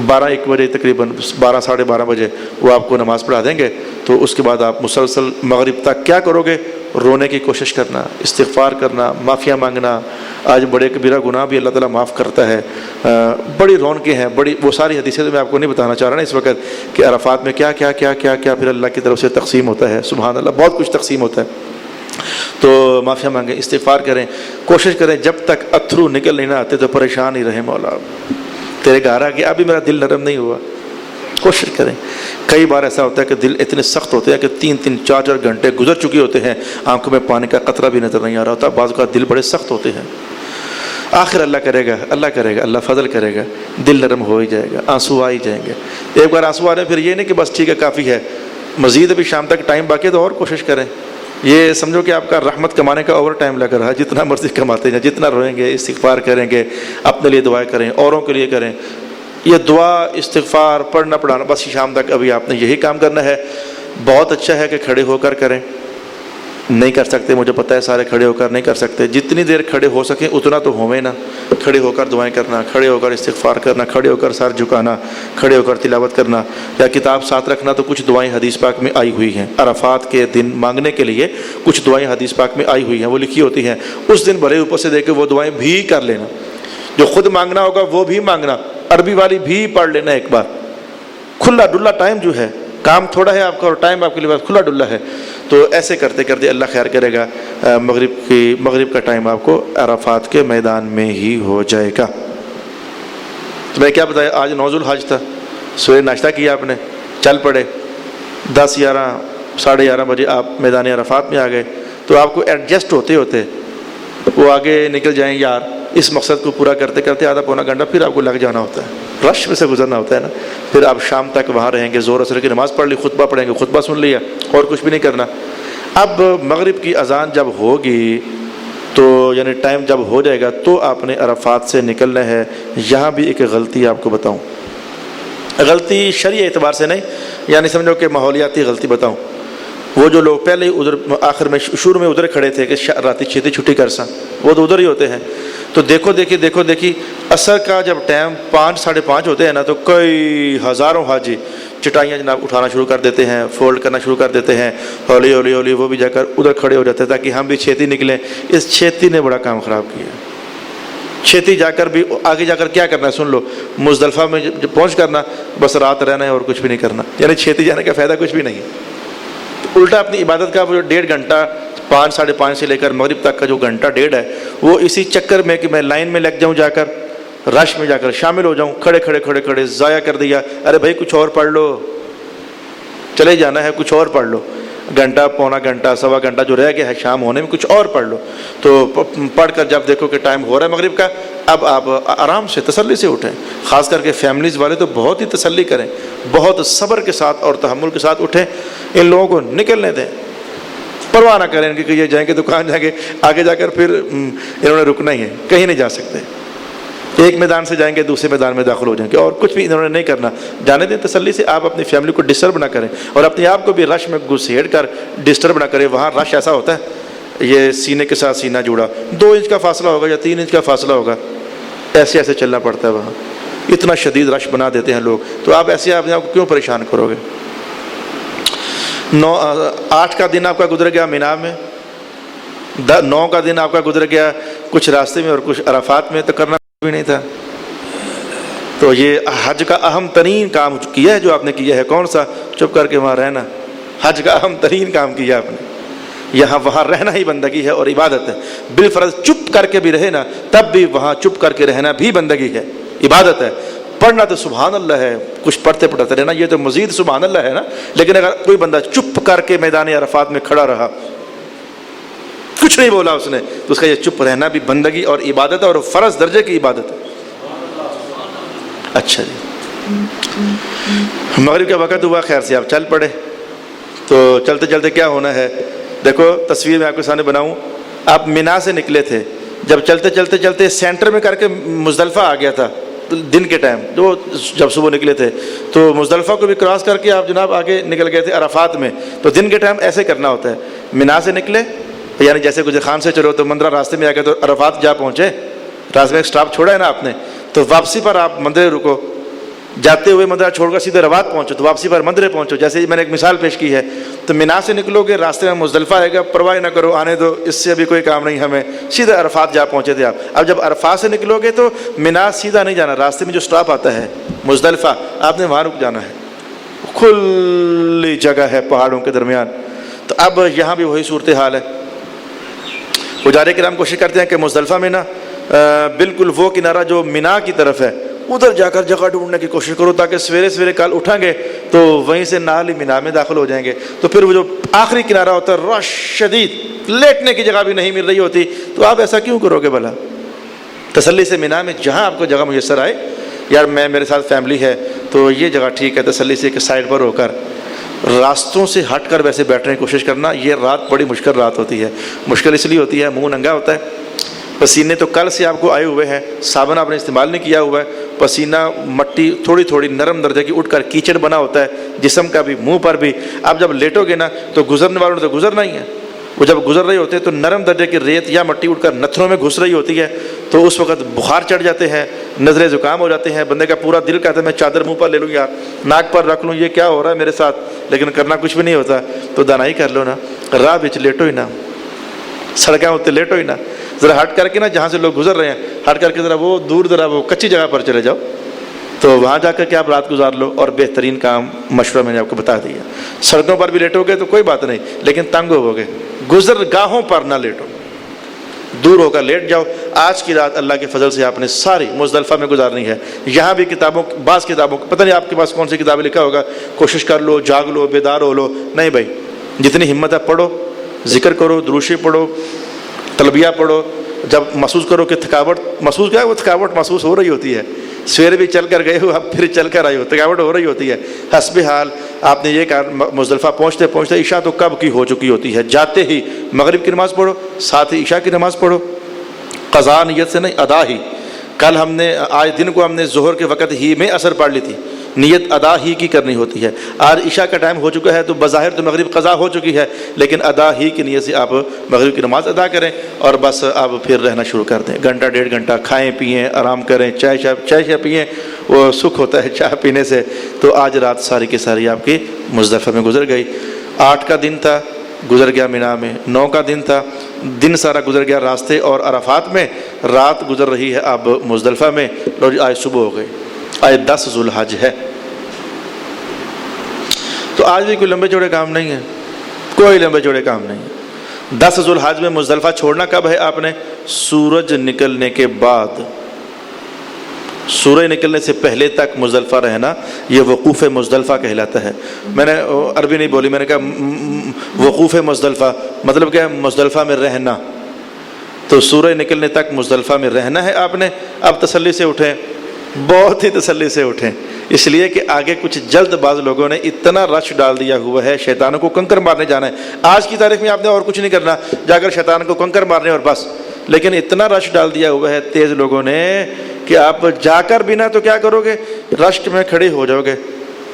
12-1 بجے تقریباً 12-12:30 بجے وہ آپ کو نماز پڑھا دیں گے. تو اس کے بعد آپ مسلسل مغرب تک کیا کرو گے؟ رونے کی کوشش کرنا, استغفار کرنا, معافیاں مانگنا. آج بڑے کبیرہ گناہ بھی اللہ تعالیٰ معاف کرتا ہے. بڑی رونقیں ہیں, بڑی وہ ساری حدیثیں تو میں آپ کو نہیں بتانا چاہ رہا نا اس وقت کہ عرفات میں کیا کیا کیا کیا کیا پھر اللہ کی طرف سے تقسیم ہوتا ہے. سبحان اللہ, بہت کچھ تقسیم ہوتا ہے. تو معافیاں مانگیں, استغفار کریں, کوشش کریں. جب تک اتھرو نکل نہیں نہ آتے تو پریشان ہی رہے مولا. تیرے گھر آ گیا ابھی میرا دل نرم نہیں ہوا, کوشش کریں. کئی بار ایسا ہوتا ہے کہ دل اتنے سخت ہوتے ہیں کہ 3-3 4-4 گھنٹے گزر چکے ہوتے ہیں, آنکھوں میں پانی کا قطرہ بھی نظر نہیں آ رہا ہوتا. بعض کا دل بڑے سخت ہوتے ہیں. آخر اللہ کرے گا, اللہ فضل کرے گا, دل نرم ہو ہی جائے گا, آنسو آ ہی جائیں گے. ایک بار آنسو آ رہے ہیں پھر یہ نہیں کہ بس ٹھیک ہے کافی ہے, مزید ابھی شام تک ٹائم باقی ہے تو اور کوشش کریں. یہ سمجھو کہ آپ کا رحمت کمانے کا اوور ٹائم لگ رہا ہے. جتنا مرضی کماتے ہیں, جتنا روئیں گے, استغفار کریں گے, اپنے لیے دعائیں کریں, اوروں کے لیے کریں. یہ دعا استغفار پڑھنا پڑھانا بس شام تک ابھی آپ نے یہی کام کرنا ہے. بہت اچھا ہے کہ کھڑے ہو کر کریں. نہیں کر سکتے, مجھے پتہ ہے سارے کھڑے ہو کر نہیں کر سکتے. جتنی دیر کھڑے ہو سکیں اتنا تو ہوئے نا. کھڑے ہو کر دعائیں کرنا, کھڑے ہو کر استغفار کرنا, کھڑے ہو کر سر جھکانا, کھڑے ہو کر تلاوت کرنا, یا کتاب ساتھ رکھنا. تو کچھ دعائیں حدیث پاک میں آئی ہوئی ہیں عرفات کے دن مانگنے کے لیے. کچھ دعائیں حدیث پاک میں آئی ہوئی ہیں, وہ لکھی ہوتی ہیں. اس دن بڑے اوپر سے دے کے وہ دعائیں بھی کر لینا. جو خود مانگنا ہوگا وہ بھی مانگنا, عربی والی بھی پڑھ لینا ایک بار. کھلا ڈلا ٹائم جو ہے, کام تھوڑا ہے آپ کا اور ٹائم آپ کے لیے کھلا ڈلا ہے. تو ایسے کرتے کرتے اللہ خیر کرے گا, مغرب کا ٹائم آپ کو عرفات کے میدان میں ہی ہو جائے گا. تو میں کیا بتایا, آج 9 ذوالحج تھا, سویرے ناشتہ کیا آپ نے, چل پڑے, 10-11 11:30 بجے آپ میدان عرفات میں آ گئے. تو آپ کو ایڈجسٹ ہوتے ہوتے وہ آگے نکل جائیں یار, اس مقصد کو پورا کرتے کرتے آدھا پونا گھنٹہ پھر آپ کو لگ جانا ہوتا ہے. رش میں سے گزرنا ہوتا ہے نا. پھر آپ شام تک وہاں رہیں گے, زور اثر کی نماز پڑھ لی, خطبہ پڑھیں گے, خطبہ سن لیا, اور کچھ بھی نہیں کرنا. اب مغرب کی اذان جب ہوگی تو یعنی ٹائم جب ہو جائے گا تو آپ نے عرفات سے نکلنا ہے. یہاں بھی ایک غلطی آپ کو بتاؤں, غلطی شرعی اعتبار سے نہیں, یعنی سمجھو کہ ماحولیاتی غلطی بتاؤں. وہ جو لوگ پہلے ہی ادھر آخر میں شروع میں ادھر کھڑے تھے کہ راتی چھیتی چھٹی کر سا, وہ تو ادھر ہی ہوتے ہیں. تو دیکھو دیکھی عصر کا جب ٹائم 5-5:30 ہوتے ہیں نا, تو کئی ہزاروں حاجی چٹائیاں جناب اٹھانا شروع کر دیتے ہیں, فولڈ کرنا شروع کر دیتے ہیں. ہولی ہولی ہولی وہ بھی جا کر ادھر کھڑے ہو جاتے ہیں تاکہ ہم بھی چھیتی نکلیں. اس چھیتی نے بڑا کام خراب کیا. چھیتی جا کر بھی آگے جا کر کیا کرنا ہے سن لو, مزدلفہ میں پہنچ کرنا, بس رات رہنا ہے اور کچھ بھی نہیں کرنا. یعنی چھیتی جانے کا فائدہ کچھ بھی نہیں ہے. الٹا اپنی عبادت کا وہ 1.5 گھنٹہ 5-5:30 سے لے کر مغرب تک کا جو گھنٹہ 1.5 ہے, وہ اسی چکر میں کہ میں لائن میں لگ جاؤں, جا کر رش میں جا کر شامل ہو جاؤں, کھڑے ضائع کر دیا. ارے بھائی کچھ اور پڑھ لو, چلے جانا ہے, کچھ اور پڑھ لو. گھنٹہ پونا گھنٹہ سوا گھنٹہ جو رہ گیا ہے شام ہونے میں, کچھ اور پڑھ لو. تو پڑھ کر جب دیکھو کہ ٹائم ہو رہا ہے مغرب کا, اب آپ آرام سے تسلی سے اٹھیں. خاص کر کے فیملیز والے تو بہت ہی تسلی کریں, بہت صبر کے ساتھ اور تحمل کے ساتھ اٹھیں. ان لوگوں کو نکلنے دیں, پرواہ نہ کریں کہ یہ جائیں گے دکان جائیں گے, آگے جا کر پھر انہوں نے رکنا ہی ہے, کہیں نہیں جا سکتے. ایک میدان سے جائیں گے دوسرے میدان میں داخل ہو جائیں گے, اور کچھ بھی انہوں نے نہیں کرنا. جانے دیں تسلی سے. آپ اپنی فیملی کو ڈسٹرب نہ کریں, اور اپنے آپ کو بھی رش میں گھسیڑ کر ڈسٹرب نہ کریں. وہاں رش ایسا ہوتا ہے, یہ سینے کے ساتھ سینہ جڑا, 2 انچ کا فاصلہ ہوگا یا 3 انچ کا فاصلہ ہوگا, ایسے چلنا پڑتا ہے. وہاں اتنا شدید رش بنا دیتے ہیں لوگ. تو آپ ایسے اپنے آپ کو کیوں پریشان کرو گے. 8 کا دن آپ کا گزر گیا مینا میں, 9 کا دن آپ کا گزر گیا کچھ راستے میں اور کچھ عرفات میں, تو کرنا بھی نہیں تھا. تو یہ حج کا اہم ترین کام کیا ہے جو آپ نے کیا ہے. کون سا؟ چپ کر کے وہاں رہنا. حج کا اہم ترین کام کیا آپ نے. یہاں وہاں رہنا ہی بندگی ہے اور عبادت ہے. بالفرض چپ کر کے بھی رہے نا تب بھی وہاں چپ کر کے رہنا بھی بندگی ہے، عبادت ہے. پڑھنا تو سبحان اللہ ہے، کچھ پڑھتے پڑھتے رہنا یہ تو مزید سبحان اللہ ہے نا. لیکن اگر کوئی بندہ چپ کر کے میدان عرفات میں کھڑا رہا، کچھ نہیں بولا اس نے، تو اس کا یہ چپ رہنا بھی بندگی اور عبادت ہے، اور فرض درجے کی عبادت ہے. اچھا جی، مغرب کا وقت ہوا، خیر سے آپ چل پڑے. تو چلتے چلتے کیا ہونا ہے، دیکھو تصویر میں آپ کے سامنے بناؤں. آپ مینا سے نکلے تھے، جب چلتے چلتے چلتے سینٹر میں کر کے مزدلفہ آ گیا تھا دن کے ٹائم، جو جب صبح نکلے تھے تو مزدلفہ کو بھی کراس کر کے آپ جناب آگے نکل گئے تھے عرفات میں. تو دن کے ٹائم ایسے کرنا ہوتا ہے، مینا سے نکلے یعنی جیسے گجر خان سے چلو تو مندرہ راستے میں آ گئے تو عرفات جا پہنچے، راستے میں ایک سٹاپ چھوڑا ہے نا آپ نے، تو واپسی پر آپ مندرے رکو، جاتے ہوئے مندرہ چھوڑ کر سیدھے روات پہنچو تو واپسی پر مندرے پہنچو. جیسے میں نے ایک مثال پیش کی ہے، تو مینا سے نکلو گے راستے میں مزدلفہ آئے گا، پرواہ نہ کرو آنے دو، اس سے ابھی کوئی کام نہیں ہمیں، سیدھے عرفات جا پہنچے تھے آپ. اب جب عرفات سے نکلو گے تو مینا سیدھا نہیں جانا، راستے میں جو سٹاپ آتا ہے مزدلفہ آپ نے وہاں رک جانا ہے، کھلی جگہ ہے پہاڑوں کے درمیان. تو اب یہاں بھی وہی صورتحال ہے. پجارے کرام کوشش کرتے ہیں کہ مزدلفہ میں نا بالکل وہ کنارہ جو مینا کی طرف ہے ادھر جا کر جگہ ڈھونڈنے کی کوشش کرو تاکہ سویرے سویرے کل اٹھیں گے تو وہیں سے نال ہی مینا میں داخل ہو جائیں گے. تو پھر وہ جو آخری کنارہ ہوتا ہے رش شدید، لیٹنے کی جگہ بھی نہیں مل رہی ہوتی، تو آپ ایسا کیوں کرو گے بھلا؟ تسلی سے مینا میں جہاں آپ کو جگہ میسر آئے، یار میرے ساتھ فیملی ہے تو یہ جگہ ٹھیک ہے، تسلی سے کہ سائڈ پر ہو کر راستوں سے ہٹ کر ویسے بیٹھنے کی کوشش کرنا. یہ رات بڑی مشکل رات ہوتی ہے. مشکل اس لیے ہوتی ہے منہ ننگا ہوتا ہے، پسینے تو کل سے آپ کو آئے ہوئے ہیں، صابن آپ نے استعمال نہیں کیا ہوا ہے، پسینہ مٹی تھوڑی تھوڑی نرم درجے کی اٹھ کر کیچڑ بنا ہوتا ہے جسم کا بھی منہ پر بھی. آپ جب لیٹو گے نا تو گزرنے والوں نے تو گزرنا ہی ہے، وہ جب گزر رہے ہوتے ہیں تو نرم درجے کی ریت یا مٹی اٹھ کر نتھنوں میں گھس رہی ہوتی ہے، تو اس وقت بخار چڑھ جاتے ہیں، نظریں زکام ہو جاتے ہیں، بندے کا پورا دل کہتا ہے میں چادر منہ پر لے لوں یار، ناک پر رکھ لوں، یہ کیا ہو رہا ہے میرے ساتھ، لیکن کرنا کچھ بھی نہیں ہوتا. تو دانائی کر لو نا، راہ بچ لیٹو ہی نا، سڑکیں ہوتے لیٹو ہی نا، ذرا ہٹ کر کے نا جہاں سے لوگ گزر رہے ہیں ہٹ کر کے ذرا وہ دور ذرا وہ کچی جگہ پر چلے جاؤ، تو وہاں جا کر کے آپ رات گزار لو. اور بہترین کام مشورہ میں نے آپ کو بتا دیا، سڑکوں پر بھی لیٹو گے تو کوئی بات نہیں، لیکن تنگ ہو گے، گزر گاہوں پر نہ لیٹو، دور ہو کر لیٹ جاؤ. آج کی رات اللہ کے فضل سے آپ نے ساری مزدلفہ میں گزارنی ہے. یہاں بھی کتابوں بعض کتابوں پتہ نہیں آپ کے پاس کون سی کتابیں لکھا ہوگا، کوشش کر لو جاگ لو بیدار ہو لو، نہیں بھائی جتنی ہمت ہے پڑھو، ذکر کرو، دروشی پڑھو، تلبیہ پڑھو. جب محسوس کرو کہ تھکاوٹ محسوس کیا ہے، وہ تھکاوٹ محسوس ہو رہی ہوتی ہے، سویرے بھی چل کر گئے ہو اب پھر چل کر آئے ہو، تھکاوٹ ہو رہی ہوتی ہے. حسب حال آپ نے یہ کہا مزدلفہ پہنچتے پہنچتے عشاء تو کب کی ہو چکی ہوتی ہے، جاتے ہی مغرب کی نماز پڑھو، ساتھ ہی عشاء کی نماز پڑھو، قضا نیت سے نہیں ادا ہی. کل ہم نے آج دن کو ہم نے ظہر کے وقت ہی میں اثر پڑھ لی تھی، نیت ادا ہی کی کرنی ہوتی ہے. آج عشاء کا ٹائم ہو چکا ہے تو بظاہر تو مغرب قضا ہو چکی ہے، لیکن ادا ہی کی نیت سے آپ مغرب کی نماز ادا کریں اور بس آپ پھر رہنا شروع کر دیں. گھنٹہ ڈیڑھ گھنٹہ کھائیں پئیں، آرام کریں، چائے پئیں، وہ سکھ ہوتا ہے چائے پینے سے. تو آج رات ساری کی ساری آپ کی مزدلفہ میں گزر گئی. 8 کا دن تھا، گزر گیا مینا میں. 9 کا دن تھا، دن سارا گزر گیا راستے اور عرفات میں، رات گزر رہی ہے اب مزدلفہ میں. لو جی آج صبح ہو گئی، آج 10 ذو الحج ہے. تو آج بھی کوئی لمبے چوڑے کام نہیں ہے، کوئی لمبے چوڑے کام نہیں ہے. 10 ذو الحج میں مزدلفہ چھوڑنا کب ہے آپ نے؟ سورج نکلنے کے بعد. سورج نکلنے سے پہلے تک مزدلفہ رہنا یہ وقوف مزدلفہ کہلاتا ہے. میں نے عربی نہیں بولی، میں نے کہا وقوف مزدلفہ مطلب کیا ہے؟ مزدلفہ میں رہنا. تو سورج نکلنے تک مزدلفہ میں رہنا ہے آپ نے. اب تسلی سے اٹھیں، بہت ہی تسلی سے اٹھیں، اس لیے کہ آگے کچھ جلد باز لوگوں نے اتنا رش ڈال دیا ہوا ہے، شیطانوں کو کنکر مارنے جانا ہے. آج کی تاریخ میں آپ نے اور کچھ نہیں کرنا، جا کر شیطان کو کنکر مارنے اور بس. لیکن اتنا رش ڈال دیا ہوا ہے تیز لوگوں نے کہ آپ جا کر بھی نہ تو کیا کرو گے، رشک میں کھڑے ہو جاؤ گے.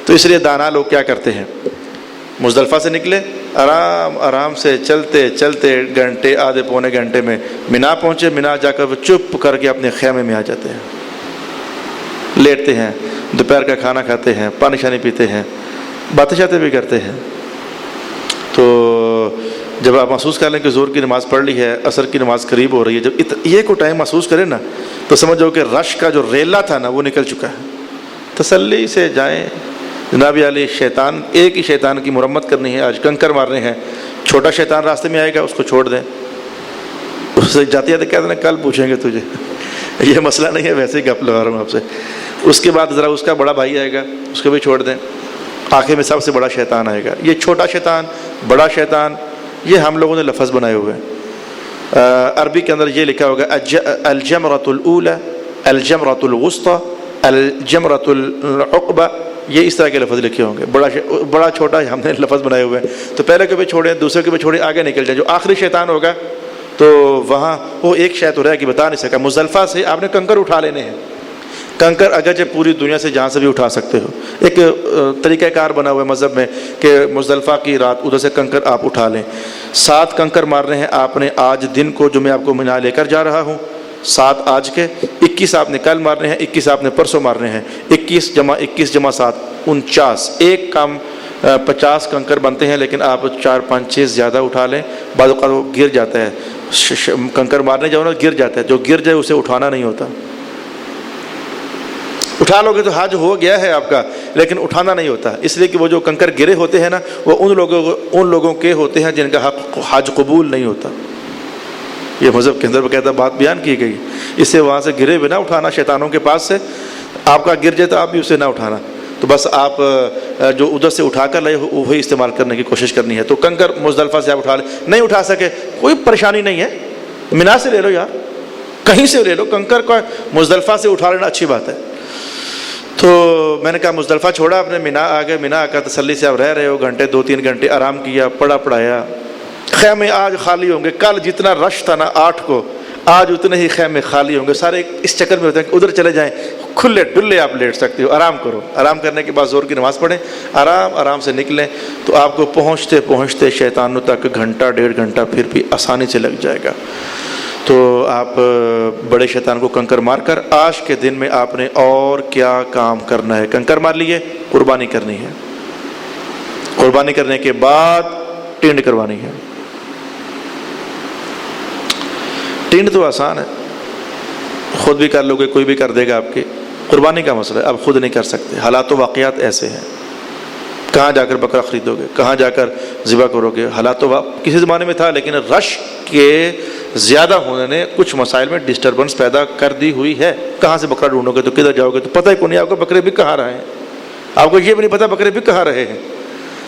تو اس لیے دانا لوگ کیا کرتے ہیں، مزدلفہ سے نکلے، آرام آرام سے چلتے چلتے گھنٹے آدھے پونے گھنٹے میں مینا پہنچے. مینا جا کر وہ چپ کر کے اپنے خیمے میں آ جاتے ہیں، لیٹتے ہیں، دوپہر کا کھانا کھاتے ہیں، پانی شانی پیتے ہیں، باتیں شاتیں بھی کرتے ہیں. تو جب آپ محسوس کر لیں کہ ظہر کی نماز پڑھ لی ہے، عصر کی نماز قریب ہو رہی ہے، جب یہ کو ٹائم محسوس کریں نا تو سمجھو کہ رش کا جو ریلا تھا نا وہ نکل چکا ہے. تسلی سے جائیں. جناب علی شیطان ایک ہی شیطان کی مرمت کرنی ہے، آج کنکر مارنے ہیں چھوٹا شیطان راستے میں آئے گا، اس کو چھوڑ دیں، اس سے جاتے جاتے کہہ دینا کل پوچھیں گے تجھے، یہ مسئلہ نہیں ہے، ویسے ہی گپ لگا رہا ہوں آپ سے۔ اس کے بعد ذرا اس کا بڑا بھائی آئے گا، اس کو بھی چھوڑ دیں، آخر میں سب سے بڑا شیطان آئے گا۔ یہ چھوٹا شیطان، بڑا شیطان، یہ ہم لوگوں نے لفظ بنائے ہوئے ہیں۔ عربی کے اندر یہ لکھا ہوگا الجمرۃ الاولی، الجمرۃ الوسطی، الجمرۃ العقبہ، یہ اس طرح کے لفظ لکھے ہوں گے۔ بڑا چھوٹا ہم نے لفظ بنائے ہوئے ہیں، تو پہلے کے بھی چھوڑیں، دوسرے کے بھی چھوڑیں، آگے نکل جائیں۔ جو آخری شیطان ہوگا تو وہاں وہ ایک شے تو رہے کہ بتا نہیں سکا۔ مزدلفہ سے آپ نے کنکر اٹھا لینے ہیں، کنکر اگرچہ پوری دنیا سے جہاں سے بھی اٹھا سکتے ہو، ایک طریقہ کار بنا ہوا ہے مذہب میں کہ مزدلفہ کی رات ادھر سے کنکر آپ اٹھا لیں۔ 7 کنکر مارنے ہیں آپ نے آج دن کو، جو میں آپ کو منا لے کر جا رہا ہوں، 7 آج کے، 21 آپ نے کل مارنے ہیں، 21 آپ نے پرسوں مارنے ہیں، 21 جمع 21 جمع 7 49، ایک کام 50 کنکر بنتے ہیں، لیکن آپ 4 5 6 زیادہ اٹھا لیں، بعض اوقات وہ گر جاتا ہے، کنکر مارنے جاؤ نا گر جاتا ہے، جو گر جائے اسے اٹھانا نہیں ہوتا۔ اٹھا لو گے تو حج ہو گیا ہے آپ کا، لیکن اٹھانا نہیں ہوتا، اس لیے کہ وہ جو کنکر گرے ہوتے ہیں نا، وہ ان لوگوں کے ہوتے ہیں جن کا حج قبول نہیں ہوتا۔ یہ مذہب کے اندر باقاعدہ بات بیان کی گئی، اس سے وہاں سے گرے ہوئے نہ اٹھانا، شیطانوں کے پاس سے آپ کا گر جائے تو آپ بھی اسے نہ اٹھانا، تو بس آپ جو ادھر سے اٹھا کر لائے وہی استعمال کرنے کی کوشش کرنی ہے۔ تو کنکر مزدلفہ سے آپ اٹھا لیں، نہیں اٹھا سکے کوئی پریشانی نہیں ہے، مینا سے لے لو یار، کہیں سے لے لو، کنکر کو مزدلفہ سے اٹھا لینا اچھی بات ہے۔ تو میں نے کہا مزدلفہ چھوڑا، اپنے مینا آ گئے، مینا آ کر تسلی سے آپ رہ رہے ہو، گھنٹے 2-3 گھنٹے آرام کیا، پڑھایا، خیمے آج خالی ہوں گے، کل جتنا رش تھا نا 8 کو، آج اتنے ہی خیمے خالی ہوں گے، سارے اس چکر میں ہوتے ہیں کہ ادھر چلے جائیں، کھلے ڈلے آپ لیٹ سکتے ہو، آرام کرو، آرام کرنے کے بعد زور کی نماز پڑھیں، آرام سے نکلیں، تو آپ کو پہنچتے پہنچتے شیطانوں تک گھنٹہ 1.5 گھنٹہ پھر بھی آسانی سے لگ جائے گا۔ تو آپ بڑے شیطان کو کنکر مار کر آج کے دن میں آپ نے اور کیا کام کرنا ہے؟ کنکر مار لیے، قربانی کرنی ہے، قربانی کرنے کے بعد ٹینڈ کروانی ہے۔ ٹینڈ تو آسان ہے، خود بھی کر لو گے، کوئی بھی کر دے گا آپ کی۔ قربانی کا مسئلہ ہے، آپ خود نہیں کر سکتے، حالات و واقعات ایسے ہیں، کہاں جا کر بکرا خریدو گے، کہاں جا کر ذبح کرو گے، حالات و کسی زمانے میں تھا، لیکن رش کے زیادہ ہونے نے کچھ مسائل میں ڈسٹربنس پیدا کر دی ہوئی ہے۔ کہاں سے بکرا ڈھونڈو گے، تو کدھر جاؤ گے، تو پتہ ہی کو نہیں آپ کو بکرے بھی کہاں رہے ہیں، آپ کو یہ بھی نہیں پتہ بکرے بھی کہاں رہے ہیں۔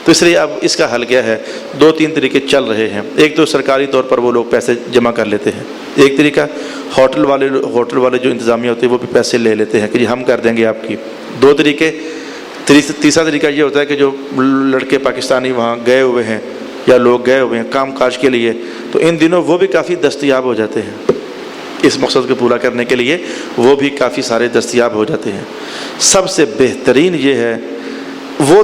تو اس لیے اب اس کا حل کیا ہے؟ 2-3 طریقے چل رہے ہیں۔ ایک تو سرکاری طور پر وہ لوگ پیسے جمع کر لیتے ہیں، ایک طریقہ ہوٹل والے جو انتظامیہ ہوتے ہیں وہ بھی پیسے لے لیتے ہیں کہ جی ہم کر دیں گے آپ کی۔ 2 طریقے۔ تیسرا طریقہ یہ ہوتا ہے کہ جو لڑکے پاکستانی وہاں گئے ہوئے ہیں یا لوگ گئے ہوئے ہیں کام کاج کے لیے، تو ان دنوں وہ بھی کافی دستیاب ہو جاتے ہیں، اس مقصد کو پورا کرنے کے لیے وہ بھی کافی سارے دستیاب ہو جاتے ہیں۔ سب سے بہترین یہ ہے، وہ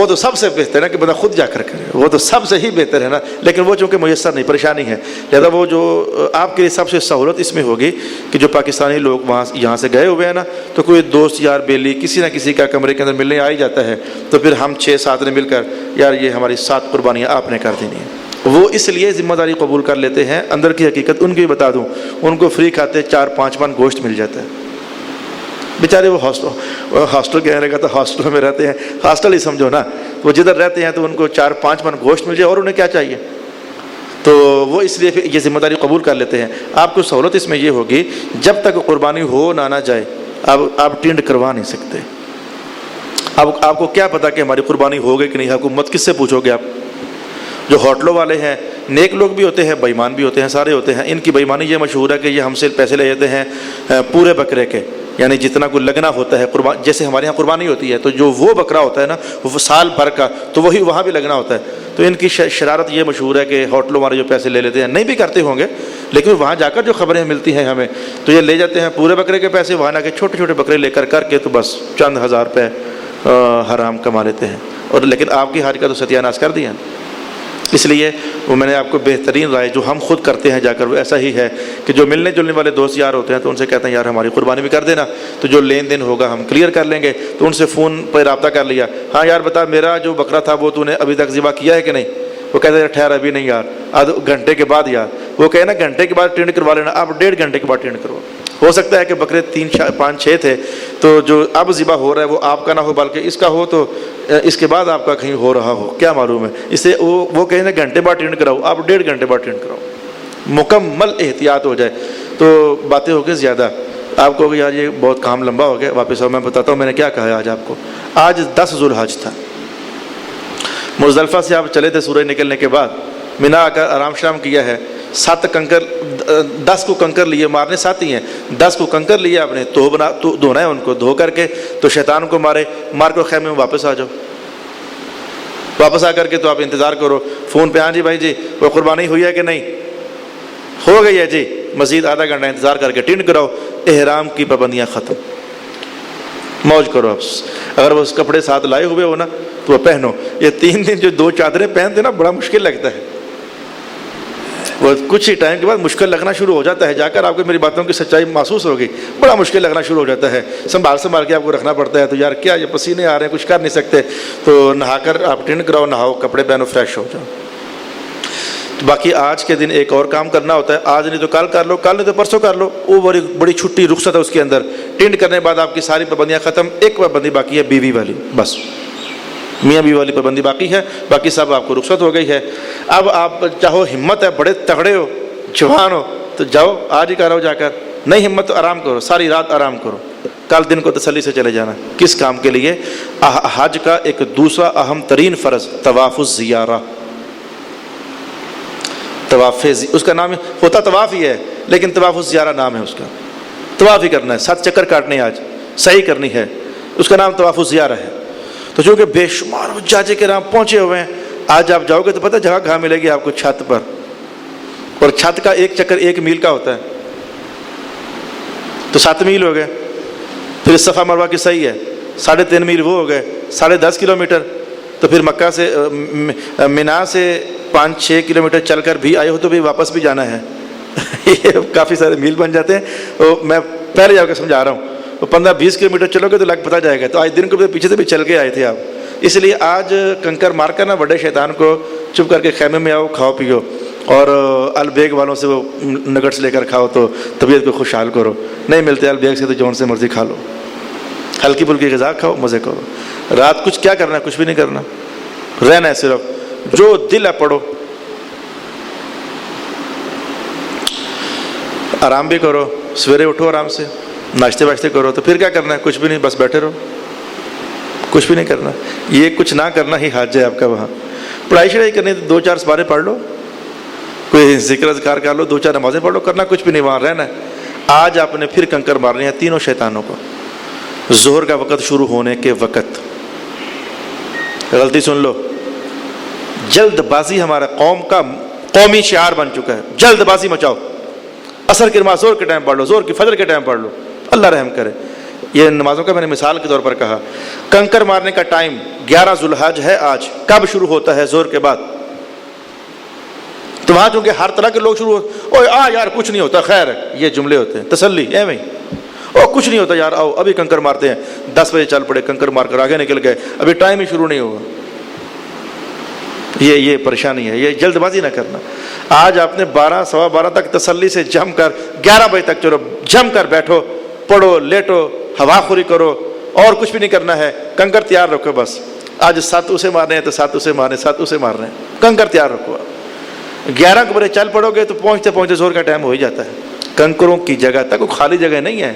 تو سب سے بہتر ہے کہ بندہ خود جا کر کرے، وہ تو سب سے ہی بہتر ہے نا، لیکن وہ چونکہ میسر نہیں، پریشانی ہے، لہذا وہ جو آپ کے لیے سب سے سہولت اس میں ہوگی کہ جو پاکستانی لوگ وہاں یہاں سے گئے ہوئے ہیں نا، تو کوئی دوست یار بیلی کسی نہ کسی کا کمرے کے اندر ملنے آ ہی جاتا ہے، تو پھر ہم 6-7 نے مل کر یار یہ ہماری 7 قربانیاں آپ نے کر دینی ہیں۔ وہ اس لیے ذمہ داری قبول کر لیتے ہیں، اندر کی حقیقت ان کی بھی بتا دوں، ان کو فری کھاتے 4-5 من گوشت مل جاتا ہے، بیچارے وہ ہاسٹل کہنے لگا تو ہاسٹل میں رہتے ہیں، ہاسٹل ہی سمجھو نا، وہ جدھر رہتے ہیں تو ان کو 4-5 من گوشت مل جائے، اور انہیں کیا چاہیے، تو وہ اس لیے پھر یہ ذمہ داری قبول کر لیتے ہیں۔ آپ کو سہولت اس میں یہ ہوگی، جب تک قربانی ہو نہ جائے اب آپ ٹینڈ کروا نہیں سکتے۔ اب آپ کو کیا پتا کہ ہماری قربانی ہو گئی کہ نہیں، حکومت کس سے پوچھو گے آپ؟ جو ہوٹلوں والے ہیں نیک لوگ بھی ہوتے ہیں، بے ایمان بھی ہوتے ہیں، سارے ہوتے ہیں، ان کی بے ایمانی یہ مشہور ہے کہ یہ ہم سے پیسے لے جاتے ہیں پورے بکرے کے، یعنی جتنا کوئی لگنا ہوتا ہے قربان، جیسے ہمارے یہاں قربانی ہوتی ہے تو جو وہ بکرا ہوتا ہے نا وہ سال بھر کا، تو وہی وہاں بھی لگنا ہوتا ہے۔ تو ان کی شرارت یہ مشہور ہے کہ ہوٹلوں والے جو پیسے لے لیتے ہیں، نہیں بھی کرتے ہوں گے لیکن وہاں جا کر جو خبریں ملتی ہیں ہمیں، تو یہ لے جاتے ہیں پورے بکرے کے پیسے، وہاں آ کے چھوٹے چھوٹے بکرے لے کر کے تو بس چند ہزار روپے حرام کما لیتے ہیں، اور لیکن آپ کی حاج کا تو ستیہ ناش کر دیا۔ اس لیے وہ میں نے آپ کو بہترین رائے جو ہم خود کرتے ہیں جا کر وہ ایسا ہی ہے کہ جو ملنے جلنے والے دوست یار ہوتے ہیں تو ان سے کہتے ہیں یار ہماری قربانی بھی کر دینا، تو جو لین دین ہوگا ہم کلیئر کر لیں گے، تو ان سے فون پہ رابطہ کر لیا، ہاں یار بتا میرا جو بکرا تھا وہ تو نے ابھی تک ذبح کیا ہے کہ نہیں؟ وہ کہتے ہیں ٹھہر ابھی نہیں یار، آدھ گھنٹے کے بعد یار، وہ کہے نا گھنٹے کے بعد ٹرینڈ کروا لینا، آپ 1.5 گھنٹے کے بعد ٹرینڈ کروا۔ ہو سکتا ہے کہ بکرے 3-5-6 تھے، تو جو اب ذبح ہو رہا ہے وہ آپ کا نہ ہو بلکہ اس کا ہو، تو اس کے بعد آپ کا کہیں ہو رہا ہو، کیا معلوم ہے. اس سے وہ کہیں نا گھنٹے بعد ٹرین کراؤ، آپ 1.5 گھنٹے بعد ٹرین کراؤ، مکمل احتیاط ہو جائے. تو باتیں ہو گئی زیادہ، آپ کو یار یہ بہت کام لمبا ہو گیا، واپس آؤ. میں بتاتا ہوں میں نے کیا کہا ہے آج آپ کو. آج 10 ذو الحج تھا، مزدلفہ سے آپ چلے تھے سورج نکلنے کے بعد، مینا آ کر آرام شرام کیا ہے. 7 کنکر 10 کو کنکر لیے، مارنے 7 ہی ہیں، 10 کو کنکر لیے آپ نے، تو دھونا ہے ان کو، دھو کر کے تو شیطان کو مار کر خیمے میں واپس آ جاؤ. واپس آ کر کے تو آپ انتظار کرو فون پہ، ہاں جی بھائی جی وہ قربانی ہوئی ہے کہ نہیں، ہو گئی ہے جی، مزید آدھا گھنٹہ انتظار کر کے ٹرین کراؤ. احرام کی پابندیاں ختم، موج کرو. آپ اگر وہ کپڑے ساتھ لائے ہوئے ہو نا تو وہ پہنو. یہ 3 دن جو 2 چادریں پہنتے نا بڑا مشکل لگتا ہے، وہ کچھ ہی ٹائم کے بعد مشکل لگنا شروع ہو جاتا ہے. جا کر آپ کو میری باتوں کی سچائی محسوس ہوگی، بڑا مشکل لگنا شروع ہو جاتا ہے. سنبھال کے آپ کو رکھنا پڑتا ہے. تو یار کیا یہ پسینے آ رہے ہیں، کچھ کر نہیں سکتے، تو نہا کر آپ ٹرین کراؤ، نہاؤ، کپڑے پہنو، فریش ہو جاؤ. باقی آج کے دن ایک اور کام کرنا ہوتا ہے، آج نہیں تو کل کر لو، کل نہیں تو پرسوں کر لو. وہ بڑی چھٹی رخصت ہے اس کے اندر. ٹرین کرنے کے بعد آپ کی ساری پابندیاں ختم. ایک پابندی باقی ہے بیوی والی، بس میاں بیوی والی پابندی باقی ہے، باقی سب آپ کو رخصت ہو گئی ہے. اب آپ چاہو ہمت ہے، بڑے تگڑے ہو، جوان ہو، تو جاؤ آج ہی کرو جا کر. نہیں ہمت تو آرام کرو، ساری رات آرام کرو، کل دن کو تسلی سے چلے جانا. کس کام کے لیے؟ حج کا ایک دوسرا اہم ترین فرض طواف الزیارہ. طواف، اس کا نام ہوتا طواف ہی ہے لیکن طواف الزیارہ نام ہے اس کا. طواف ہی کرنا ہے، 7 چکر کاٹنے ہیں، آج صحیح کرنی ہے، اس کا نام طواف الزیارہ ہے. تو چونکہ بے شمار حجاج کرام پہنچے ہوئے ہیں، آج آپ جاؤ گے تو پتہ جگہ کہاں ملے گی آپ کو؟ چھت پر. اور چھت کا ایک چکر 1 میل کا ہوتا ہے، تو 7 میل ہو گئے. پھر صفا مروہ کی صحیح ہے 3.5 میل، وہ ہو گئے 10.5 کلومیٹر. تو پھر مکہ سے مینا سے 5-6 کلومیٹر چل کر بھی آئے ہو تو بھی واپس بھی جانا ہے. یہ کافی سارے میل بن جاتے ہیں. تو میں پہلے جا کے سمجھا رہا ہوں، 15-20 کلومیٹر چلو گے تو لگ پتہ جائے گا. تو آج دن کو پیچھے سے بھی چل کے آئے تھے آپ، اس لیے آج کنکر مار کر نا بڑے شیطان کو چپ کر کے خیمے میں آؤ، کھاؤ پیو، اور البیگ والوں سے وہ نگٹس لے کر کھاؤ تو طبیعت کو خوشحال کرو. نہیں ملتے البیگ سے تو جون سے مرضی کھا لو، ہلکی پھلکی غذا کھاؤ، مزے کرو. رات کچھ کیا کرنا ہے؟ کچھ بھی نہیں کرنا، رہنا ہے صرف جو دل ہے پڑھو، آرام بھی کرو، سویرے اٹھو آرام سے، ناشتے واشتے کرو. تو پھر کیا کرنا ہے؟ کچھ بھی نہیں، بس بیٹھے رہو، کچھ بھی نہیں کرنا. یہ کچھ نہ کرنا ہی حج ہے آپ کا. وہاں پڑھائی شڑائی کرنی تو 2-4 سپارے پڑھ لو، کوئی ذکر اذکار کر لو، 2-4 نمازیں پڑھ لو، کرنا کچھ بھی نہیں، وہاں رہنا ہے. آج آپ نے پھر کنکر مارنے ہیں تینوں شیطانوں کو. ظہر کا وقت شروع ہونے کے وقت، غلطی سن لو، جلد بازی ہمارا قوم کا قومی شعار بن چکا ہے، جلد بازی مچاؤ. عصر کی نماز زور کے ٹائم پڑھ لو، زور کی فجر کے ٹائم پڑھ لو، اللہ رحم کرے. یہ نمازوں کا میں نے مثال کے طور پر کہا. کنکر مارنے کا ٹائم 11 ذو الحج ہے آج. کب شروع ہوتا ہے؟ زور کے بعد. تو وہاں چونکہ ہر طرح کے لوگ شروع اوے آ یار کچھ نہیں ہوتا، خیر ہے، یہ جملے ہوتے ہیں تسلی. ایویں او کچھ نہیں ہوتا یار، آؤ ابھی کنکر مارتے ہیں. 10 بجے چل پڑے، کنکر مار کر آگے نکل گئے، ابھی ٹائم ہی شروع نہیں ہوا. یہ پریشانی ہے، یہ جلد بازی نہ کرنا. آج آپ نے 12 سوا 12 تک تسلی سے جم کر 11 بجے تک چلو جم کر بیٹھو، پڑھو، لیٹو، ہوا خوری کرو، اور کچھ بھی نہیں کرنا ہے. کنکر تیار رکھو بس. آج 7 اسے مارنے ہیں تو 7 اسے مارنے، 7 اسے مارنے ہیں. کنکر تیار رکھو. 11 بجے چل پڑو گے تو پہنچتے پہنچتے زور کا ٹائم ہو ہی جاتا ہے. کنکروں کی جگہ تک کوئی خالی جگہ نہیں ہے.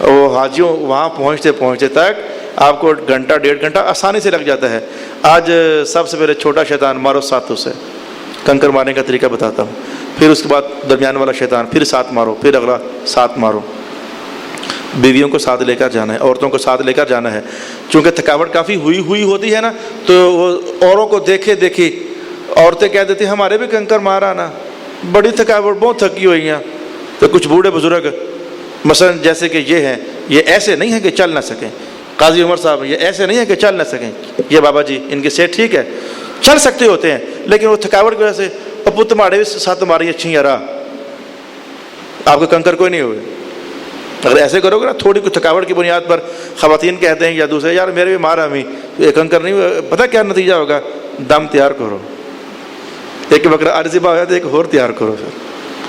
وہ حاجیوں وہاں پہنچتے پہنچتے تک آپ کو 1-1.5 گھنٹہ آسانی سے لگ جاتا ہے. آج سب سے پہلے چھوٹا شیطان مارو 7 اسے. کنکر مارنے کا طریقہ بتاتا ہوں. پھر اس کے بعد درمیان والا شیطان، پھر 7 مارو، پھر اگلا 7 مارو. بیویوں کو ساتھ لے کر جانا ہے، عورتوں کو ساتھ لے کر جانا ہے. چونکہ تھکاوٹ کافی ہوئی ہوتی ہے نا، تو وہ اوروں کو دیکھی عورتیں کہہ دیتی ہمارے بھی کنکر مارا نا، بڑی تھکاوٹ، بہت تھکی ہوئی ہیں. تو کچھ بوڑھے بزرگ مثلا جیسے کہ یہ ہیں، یہ ایسے نہیں ہیں کہ چل نہ سکیں. قاضی عمر صاحب یہ ایسے نہیں ہیں کہ چل نہ سکیں. یہ بابا جی ان کی صحت ٹھیک ہے، چل سکتے ہوتے ہیں، لیکن وہ تھکاوٹ کی وجہ سے ابو تمہارے ساتھ تمہاری اچھی یار آپ کے کنکر کوئی نہیں ہوئے. اگر ایسے کرو گے نا تھوڑی کچھ تھکاوٹ کی بنیاد پر، خواتین کہتے ہیں یا دوسرے یار میرے بھی مارا ہمیں یہ کنکر نہیں ہوئے، پتہ کیا نتیجہ ہوگا؟ دم تیار کرو. ایک بکرا عارضی ہوا تو ایک اور تیار کرو.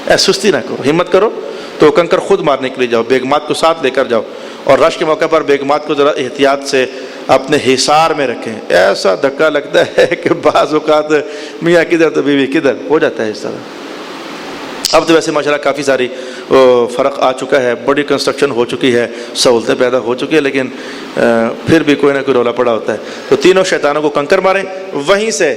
پھر سستی نہ کرو، ہمت کرو. تو کنکر خود مارنے کے لیے جاؤ، بیگمات کو ساتھ لے کر جاؤ. اور رش کے موقع پر بیگمات کو ذرا احتیاط سے اپنے حصار میں رکھیں. ایسا دھکا لگتا ہے کہ بعض اوقات میاں کدھر تو بیوی کدھر ہو جاتا ہے اس طرح. اب تو ویسے ماشاءاللہ کافی ساری فرق آ چکا ہے, بڑی کنسٹرکشن ہو چکی ہے, سہولتیں پیدا ہو چکی ہیں, لیکن پھر بھی کوئی نہ کوئی رولا پڑا ہوتا ہے. تو تینوں شیطانوں کو کنکر ماریں. وہیں سے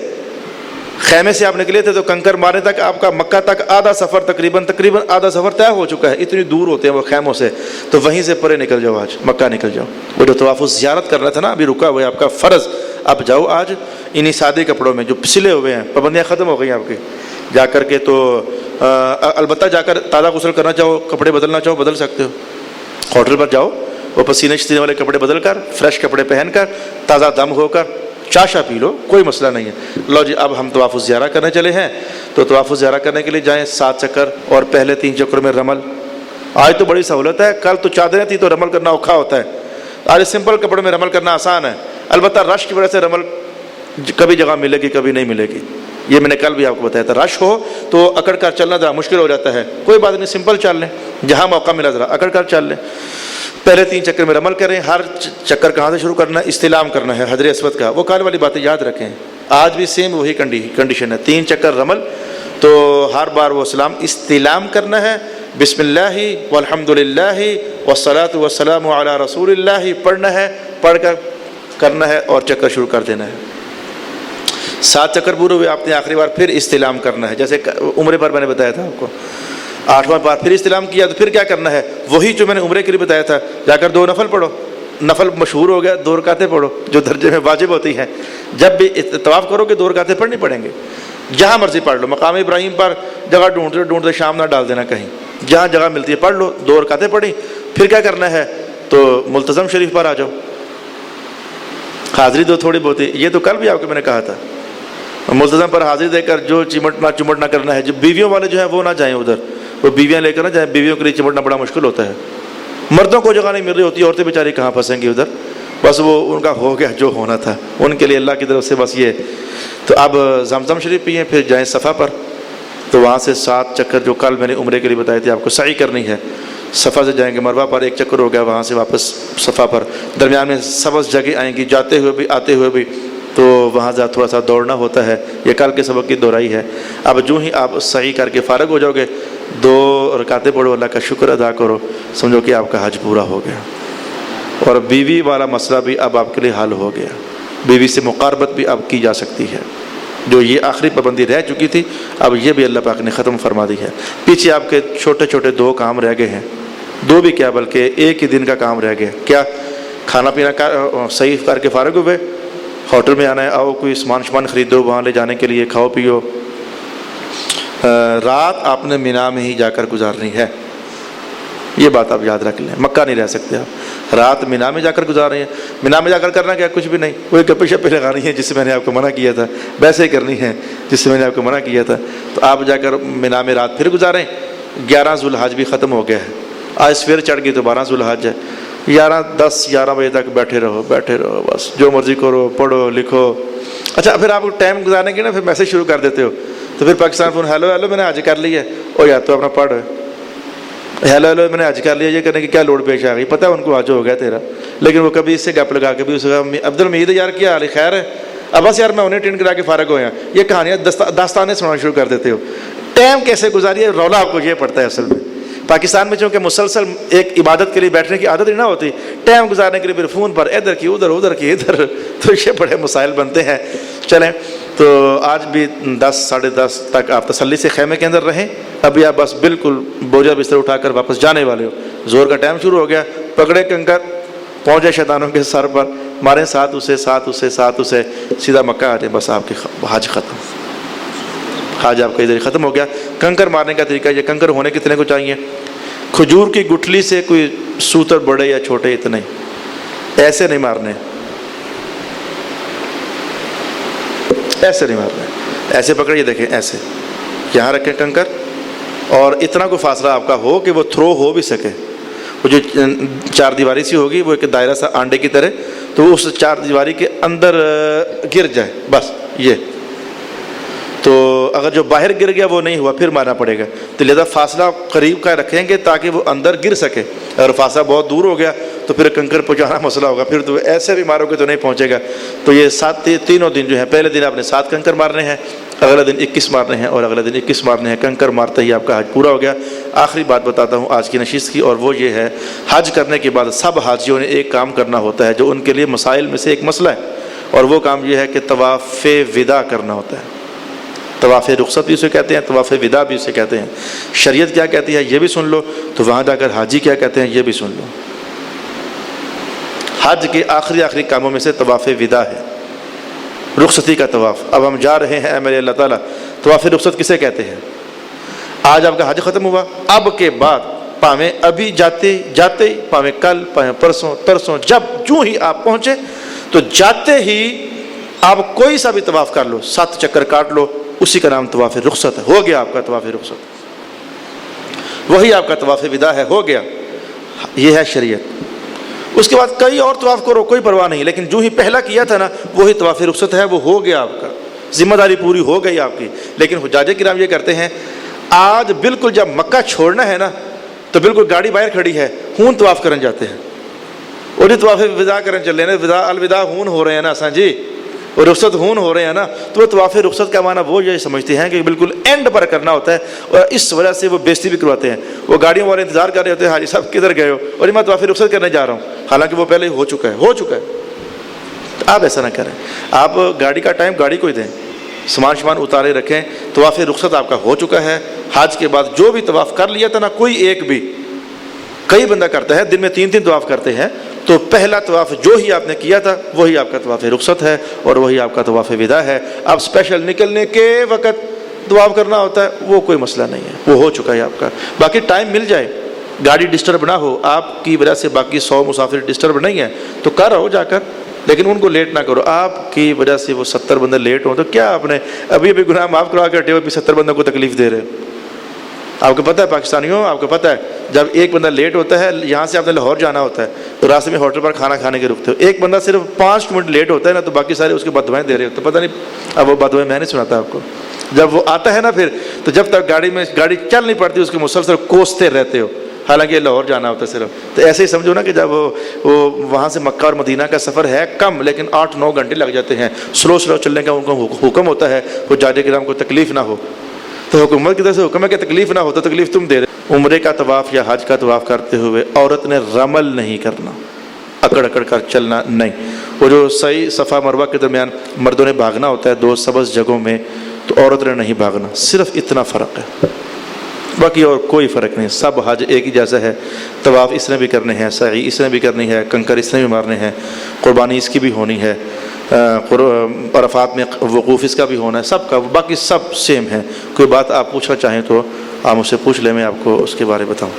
خیمے سے آپ نکلے تھے تو کنکر مارنے تک آپ کا مکہ تک آدھا سفر تقریباً آدھا سفر طے ہو چکا ہے. اتنی دور ہوتے ہیں وہ خیموں سے, تو وہیں سے پرے نکل جاؤ, آج مکہ نکل جاؤ. وہ جو طواف زیارت کرنا تھا نا, ابھی رکا ہوا ہے آپ کا فرض, اب جاؤ آج انہی سادے کپڑوں میں جو پسلے ہوئے ہیں, پابندیاں ختم ہو گئی آپ کی. جا کر کے تو البتہ جا کر تازہ غسل کرنا چاہو, کپڑے بدلنا چاہو بدل سکتے ہو. ہوٹل پر جاؤ, وہ پسینے شسینے والے کپڑے بدل کر, فریش کپڑے پہن کر, تازہ دم ہو کر چاشا پی لو, کوئی مسئلہ نہیں ہے. لو جی اب ہم طواف زیارہ کرنے چلے ہیں, تو طواف زیارہ کرنے کے لیے جائیں 7 چکر, اور پہلے 3 چکر میں رمل. آج تو بڑی سہولت ہے, کل تو چادریں تھی تو رمل کرنا اوکھا ہوتا ہے. آج سمپل کپڑوں میں رمل کرنا آسان ہے. البتہ رش کی وجہ سے رمل کبھی جگہ ملے گی کبھی نہیں ملے گی, یہ میں نے کل بھی آپ کو بتایا تھا. رش ہو تو اکڑ کر چلنا ذرا مشکل ہو جاتا ہے, کوئی بات نہیں, سمپل چل لیں, جہاں موقع ملا ذرا اکڑ کر چل لیں. پہلے 3 چکر میں رمل کریں. ہر چکر کہاں سے شروع کرنا ہے؟ استلام کرنا ہے حجر اسود کا. وہ کال والی باتیں یاد رکھیں, آج بھی سیم وہی کنڈیشن ہے. 3 چکر رمل, تو ہر بار وہ استلام کرنا ہے. بسم اللہ والحمد للہ والصلاۃ والسلام علی رسول اللہ پڑھنا ہے, پڑھ کر کرنا ہے اور چکر شروع کر دینا ہے. 7 چکر پورے ہوئے, آپ نے آخری بار پھر استلام کرنا ہے, جیسے عمرے پر میں نے بتایا تھا آپ کو. 8واں بار پھر استلام کیا تو پھر کیا کرنا ہے؟ وہی جو میں نے عمرے کے لیے بتایا تھا, جا کر 2 نفل پڑھو. نفل مشہور ہو گیا, 2 رکعتیں پڑھو جو درجے میں واجب ہوتی ہیں. جب بھی طواف کرو گے 2 رکعتیں پڑھنی پڑیں گے, جہاں مرضی پڑھ لو. مقام ابراہیم پر جگہ ڈھونڈتے شام نہ ڈال دینا کہیں, جہاں جگہ ملتی ہے پڑھ لو. 2 رکعتیں پڑھی, پھر کیا کرنا ہے؟ تو ملتزم شریف پر آ جاؤ, حاضری دو تھوڑی بہت. یہ تو کل بھی آپ کو میں نے کہا تھا, ملتزم پر حاضری دے کر جو چمٹ نہ کرنا ہے. جو بیویوں والے جو ہیں وہ نہ جائیں ادھر, وہ بیویاں لے کر نہ جائیں, بیویوں کے لیے چمٹنا بڑا مشکل ہوتا ہے. مردوں کو جگہ نہیں مل رہی ہوتی, عورتیں بیچاری کہاں پھنسیں گی ادھر. بس وہ ان کا ہو گیا جو ہونا تھا, ان کے لیے اللہ کی طرف سے بس یہ. تو اب زمزم شریف پئیں, پھر جائیں صفا پر, تو وہاں سے 7 چکر جو کل میں نے عمرے کے لیے بتائی تھی آپ کو سعی کرنی ہے. صفا سے جائیں گے مروہ پر, 1 چکر ہو گیا, وہاں سے واپس صفا پر. درمیان میں سبز جگہ آئیں گی, جاتے ہوئے بھی آتے ہوئے بھی, تو وہاں سے تھوڑا سا دوڑنا ہوتا ہے. یہ کل کے سبق کی دوہرائی ہے. اب جو ہی آپ صحیح کر کے فارغ ہو جاؤ گے, 2 رکعتیں پڑھو, اللہ کا شکر ادا کرو, سمجھو کہ آپ کا حج پورا ہو گیا. اور بیوی والا مسئلہ بھی اب آپ کے لیے حل ہو گیا. بیوی سے مقاربت بھی اب کی جا سکتی ہے, جو یہ آخری پابندی رہ چکی تھی, اب یہ بھی اللہ پاک نے ختم فرما دی ہے. پیچھے آپ کے چھوٹے چھوٹے 2 کام رہ گئے ہیں, 2 بھی کیا بلکہ 1 ہی دن کا کام رہ گیا. کیا؟ کھانا پینا صحیح کر کے فارغ ہوئے, ہوٹل میں آنا ہے, آؤ کوئی سامان خریدو وہاں لے جانے کے لیے, کھاؤ پیو. رات آپ نے مینا میں ہی جا کر گزارنی ہے, یہ بات آپ یاد رکھ لیں. مکہ نہیں رہ سکتے آپ, رات مینا میں جا کر گزار رہے ہیں. مینا میں جا کر کرنا کیا؟ کچھ بھی نہیں, کوئی گپے شپے لگانی ہے جس سے میں نے آپ کو منع کیا تھا, ویسے ہی کرنی ہے جس سے میں نے آپ کو منع کیا تھا. تو آپ جا کر مینا میں رات پھر گزاریں. 11 ذو الحج بھی ختم ہو گیا ہے, آج سویر چڑھ گئی تو 12 ذو الحج ہے. 10-11 بجے تک بیٹھے رہو بس, جو مرضی کرو, پڑھو لکھو. اچھا پھر آپ ٹائم گزارنے کے نا پھر میسج شروع کر دیتے ہو, تو پھر پاکستان فون, ہیلو میں نے حج کر لی ہے. او یار تو اپنا پڑھ, ہیلو میں نے حج کر لیا, یہ کرنے کی کیا لوڑ پیش آ گئی؟ پتہ ان کو حج ہو گیا تیرا, لیکن وہ کبھی اس سے گپ لگا کے بھی اسے عبد الحمید یار کیا حال خیر ہے, اب بس یار میں انہیں ٹینڈ کرا کے فارغ ہویا. یہ کہانیاں داستانیں سنانا شروع کر دیتے ہو. ٹائم کیسے گزاری ہے, رولا آپ کو یہ پڑتا ہے. اصل میں پاکستان میں چونکہ مسلسل ایک عبادت کے لیے بیٹھنے کی عادت نہیں نہ ہوتی, ٹائم گزارنے کے لیے پھر فون پر ادھر کی ادھر کی ادھر, تو یہ بڑے مسائل بنتے ہیں. چلیں, تو آج بھی 10-10:30 تک آپ تسلی سے خیمے کے اندر رہیں. ابھی آپ بس بالکل بوجھا بستر اٹھا کر واپس جانے والے ہو, زور کا ٹائم شروع ہو گیا. پکڑے کنکر, پہنچے شیطانوں کے سر پر, مارے ساتھ اسے, سیدھا مکہ آ جائے, بس آپ کی حج ختم. حج آپ کا ادھر ختم ہو گیا. کنکر مارنے کا طریقہ یہ, کنکر ہونے کتنے کو چاہیے؟ کھجور کی گٹھلی سے کوئی سوتر بڑے یا چھوٹے اتنے, ایسے نہیں مارنے, ایسے نہیں مارنے, ایسے پکڑیے دیکھیں, ایسے یہاں رکھیں کنکر, اور اتنا کو فاصلہ آپ کا ہو کہ وہ تھرو ہو بھی سکے. وہ جو 4 دیواری سی ہوگی وہ ایک دائرہ سا آنڈے کی طرح, تو اس 4 دیواری کے اندر گر جائے, بس یہ. تو اگر جو باہر گر گیا وہ نہیں ہوا پھر مارنا پڑے گا، تو لہذا فاصلہ قریب کا رکھیں گے تاکہ وہ اندر گر سکے. اگر فاصلہ بہت دور ہو گیا تو پھر کنکر پہنچانا مسئلہ ہوگا، پھر تو ایسے بھی مارو گے تو نہیں پہنچے گا. تو یہ تینوں دن جو ہے، پہلے دن آپ نے 7 کنکر مارنے ہیں، اگلا دن 21 مارنے ہیں، اور اگلا دن 21 مارنے ہیں. کنکر مارتے ہی آپ کا حج پورا ہو گیا. آخری بات بتاتا ہوں آج کی نشست کی، اور وہ یہ ہے، حج کرنے کے بعد سب حاجیوں نے ایک کام کرنا ہوتا ہے جو ان کے لیے مسائل میں سے ایک مسئلہ ہے، اور وہ کام یہ ہے کہ طواف وداع کرنا ہوتا ہے. طواف رخصت بھی اسے کہتے ہیں، طواف وداع بھی اسے کہتے ہیں. شریعت کیا کہتی ہے یہ بھی سن لو، تو وہاں جا کر حاجی کیا کہتے ہیں یہ بھی سن لو. حج کے آخری کاموں میں سے طواف وداع ہے، رخصتی کا طواف. اب ہم جا رہے ہیں اے میرے اللہ تعالیٰ، طواف رخصت کسے کہتے ہیں؟ آج آپ کا حج ختم ہوا، اب کے بعد پاویں ابھی جاتے پاویں کل، پاویں پرسوں ترسوں، جو ہی آپ پہنچے تو جاتے ہی آپ کوئی سا بھی طواف کر لو، 7 چکر کاٹ لو، اسی کا نام طواف رخصت ہے. ہو گیا آپ کا طواف رخصت، وہی آپ کا طواف وداع ہے، ہو گیا. یہ ہے شریعت. اس کے بعد کئی اور طواف کرو کوئی پرواہ نہیں، لیکن جو ہی پہلا کیا تھا نا وہی طواف رخصت ہے، وہ ہو گیا آپ کا، ذمہ داری پوری ہو گئی آپ کی. لیکن حجاج کرام یہ کرتے ہیں، آج بالکل جب مکہ چھوڑنا ہے نا تو بالکل گاڑی باہر کھڑی ہے، ہون طواف کرن جاتے ہیں، اور یہ طواف وداع کرن چلے نا، الوداع ہون ہو رہے ہیں نا اساں جی، اور رخصت ہون ہو رہے ہیں نا. تو طواف رخصت کا معنی وہ یہ سمجھتے ہیں کہ بالکل اینڈ پر کرنا ہوتا ہے، اور اس وجہ سے وہ بےزتی بھی کرواتے ہیں. وہ گاڑیوں والے انتظار کر رہے ہوتے ہیں، حاجی صاحب کدھر گئے ہو، اور میں طواف رخصت کرنے جا رہا ہوں، حالانکہ وہ پہلے ہو چکا ہے. آپ ایسا نہ کریں، آپ گاڑی کا ٹائم گاڑی کو ہی دیں، سامان اتارے رکھیں. طواف رخصت آپ کا ہو چکا ہے. حج کے بعد جو بھی طواف کر لیا تھا نا، کوئی ایک بھی، کئی بندہ کرتا ہے دن میں 3 طواف کرتے ہیں، تو پہلا طواف جو ہی آپ نے کیا تھا وہی آپ کا طواف رخصت ہے، اور وہی آپ کا طواف وداع ہے. اب اسپیشل نکلنے کے وقت طواف کرنا ہوتا ہے، وہ کوئی مسئلہ نہیں ہے، وہ ہو چکا ہے آپ کا. باقی ٹائم مل جائے، گاڑی ڈسٹرب نہ ہو، آپ کی وجہ سے باقی 100 مسافر ڈسٹرب نہیں ہیں تو کر رہو جا کر، لیکن ان کو لیٹ نہ کرو. آپ کی وجہ سے وہ 70 بندے لیٹ ہوں تو کیا آپ نے ابھی گناہ معاف کروا کے ہٹے ہوئے 70 بندوں کو تکلیف دے رہے. آپ کو پتہ ہے پاکستانیوں، آپ کو پتہ ہے جب ایک بندہ لیٹ ہوتا ہے، یہاں سے آپ نے لاہور جانا ہوتا ہے تو راستے میں ہوٹل پر کھانا کھانے کے رکتے ہو، ایک بندہ صرف 5 منٹ لیٹ ہوتا ہے نا تو باقی سارے اس کے بدوائیں دے رہے ہوتے. پتہ نہیں اب وہ بدوائیں میں نہیں سناتا آپ کو. جب وہ آتا ہے نا پھر تو جب تک گاڑی چل نہیں پڑتی اس کے مسلسل کوستے رہتے ہو، حالانکہ لاہور جانا ہوتا ہے صرف. تو ایسے ہی سمجھو نا کہ جب وہ وہاں سے مکہ اور مدینہ کا سفر ہے کم، لیکن 8-9 گھنٹے لگ جاتے ہیں، سلو چلنے کا ان کو حکم ہوتا ہے، حجاج کرام کو تکلیف نہ ہو. تو حکومت کی طرف سے حکم ہے کہ تکلیف نہ ہو، تو تکلیف تم دے رہے. عمرے کا طواف یا حج کا طواف کرتے ہوئے عورت نے رمل نہیں کرنا، اکڑ کر چلنا نہیں. وہ جو صحیح صفا مروہ کے درمیان مردوں نے بھاگنا ہوتا ہے 2 سبز جگہوں میں، تو عورت نے نہیں بھاگنا. صرف اتنا فرق ہے، باقی اور کوئی فرق نہیں. سب حج ایک ہی جیسا ہے. طواف اس نے بھی کرنے ہیں، سعی اس نے بھی کرنی ہے، کنکر اس نے بھی مارنے ہیں، قربانی اس کی بھی ہونی ہے، عرفات میں وقوف اس کا بھی ہونا ہے، سب کا، باقی سب سیم ہے. کوئی بات آپ پوچھنا چاہیں تو آپ مجھ سے پوچھ لیں، میں آپ کو اس کے بارے بتاؤں.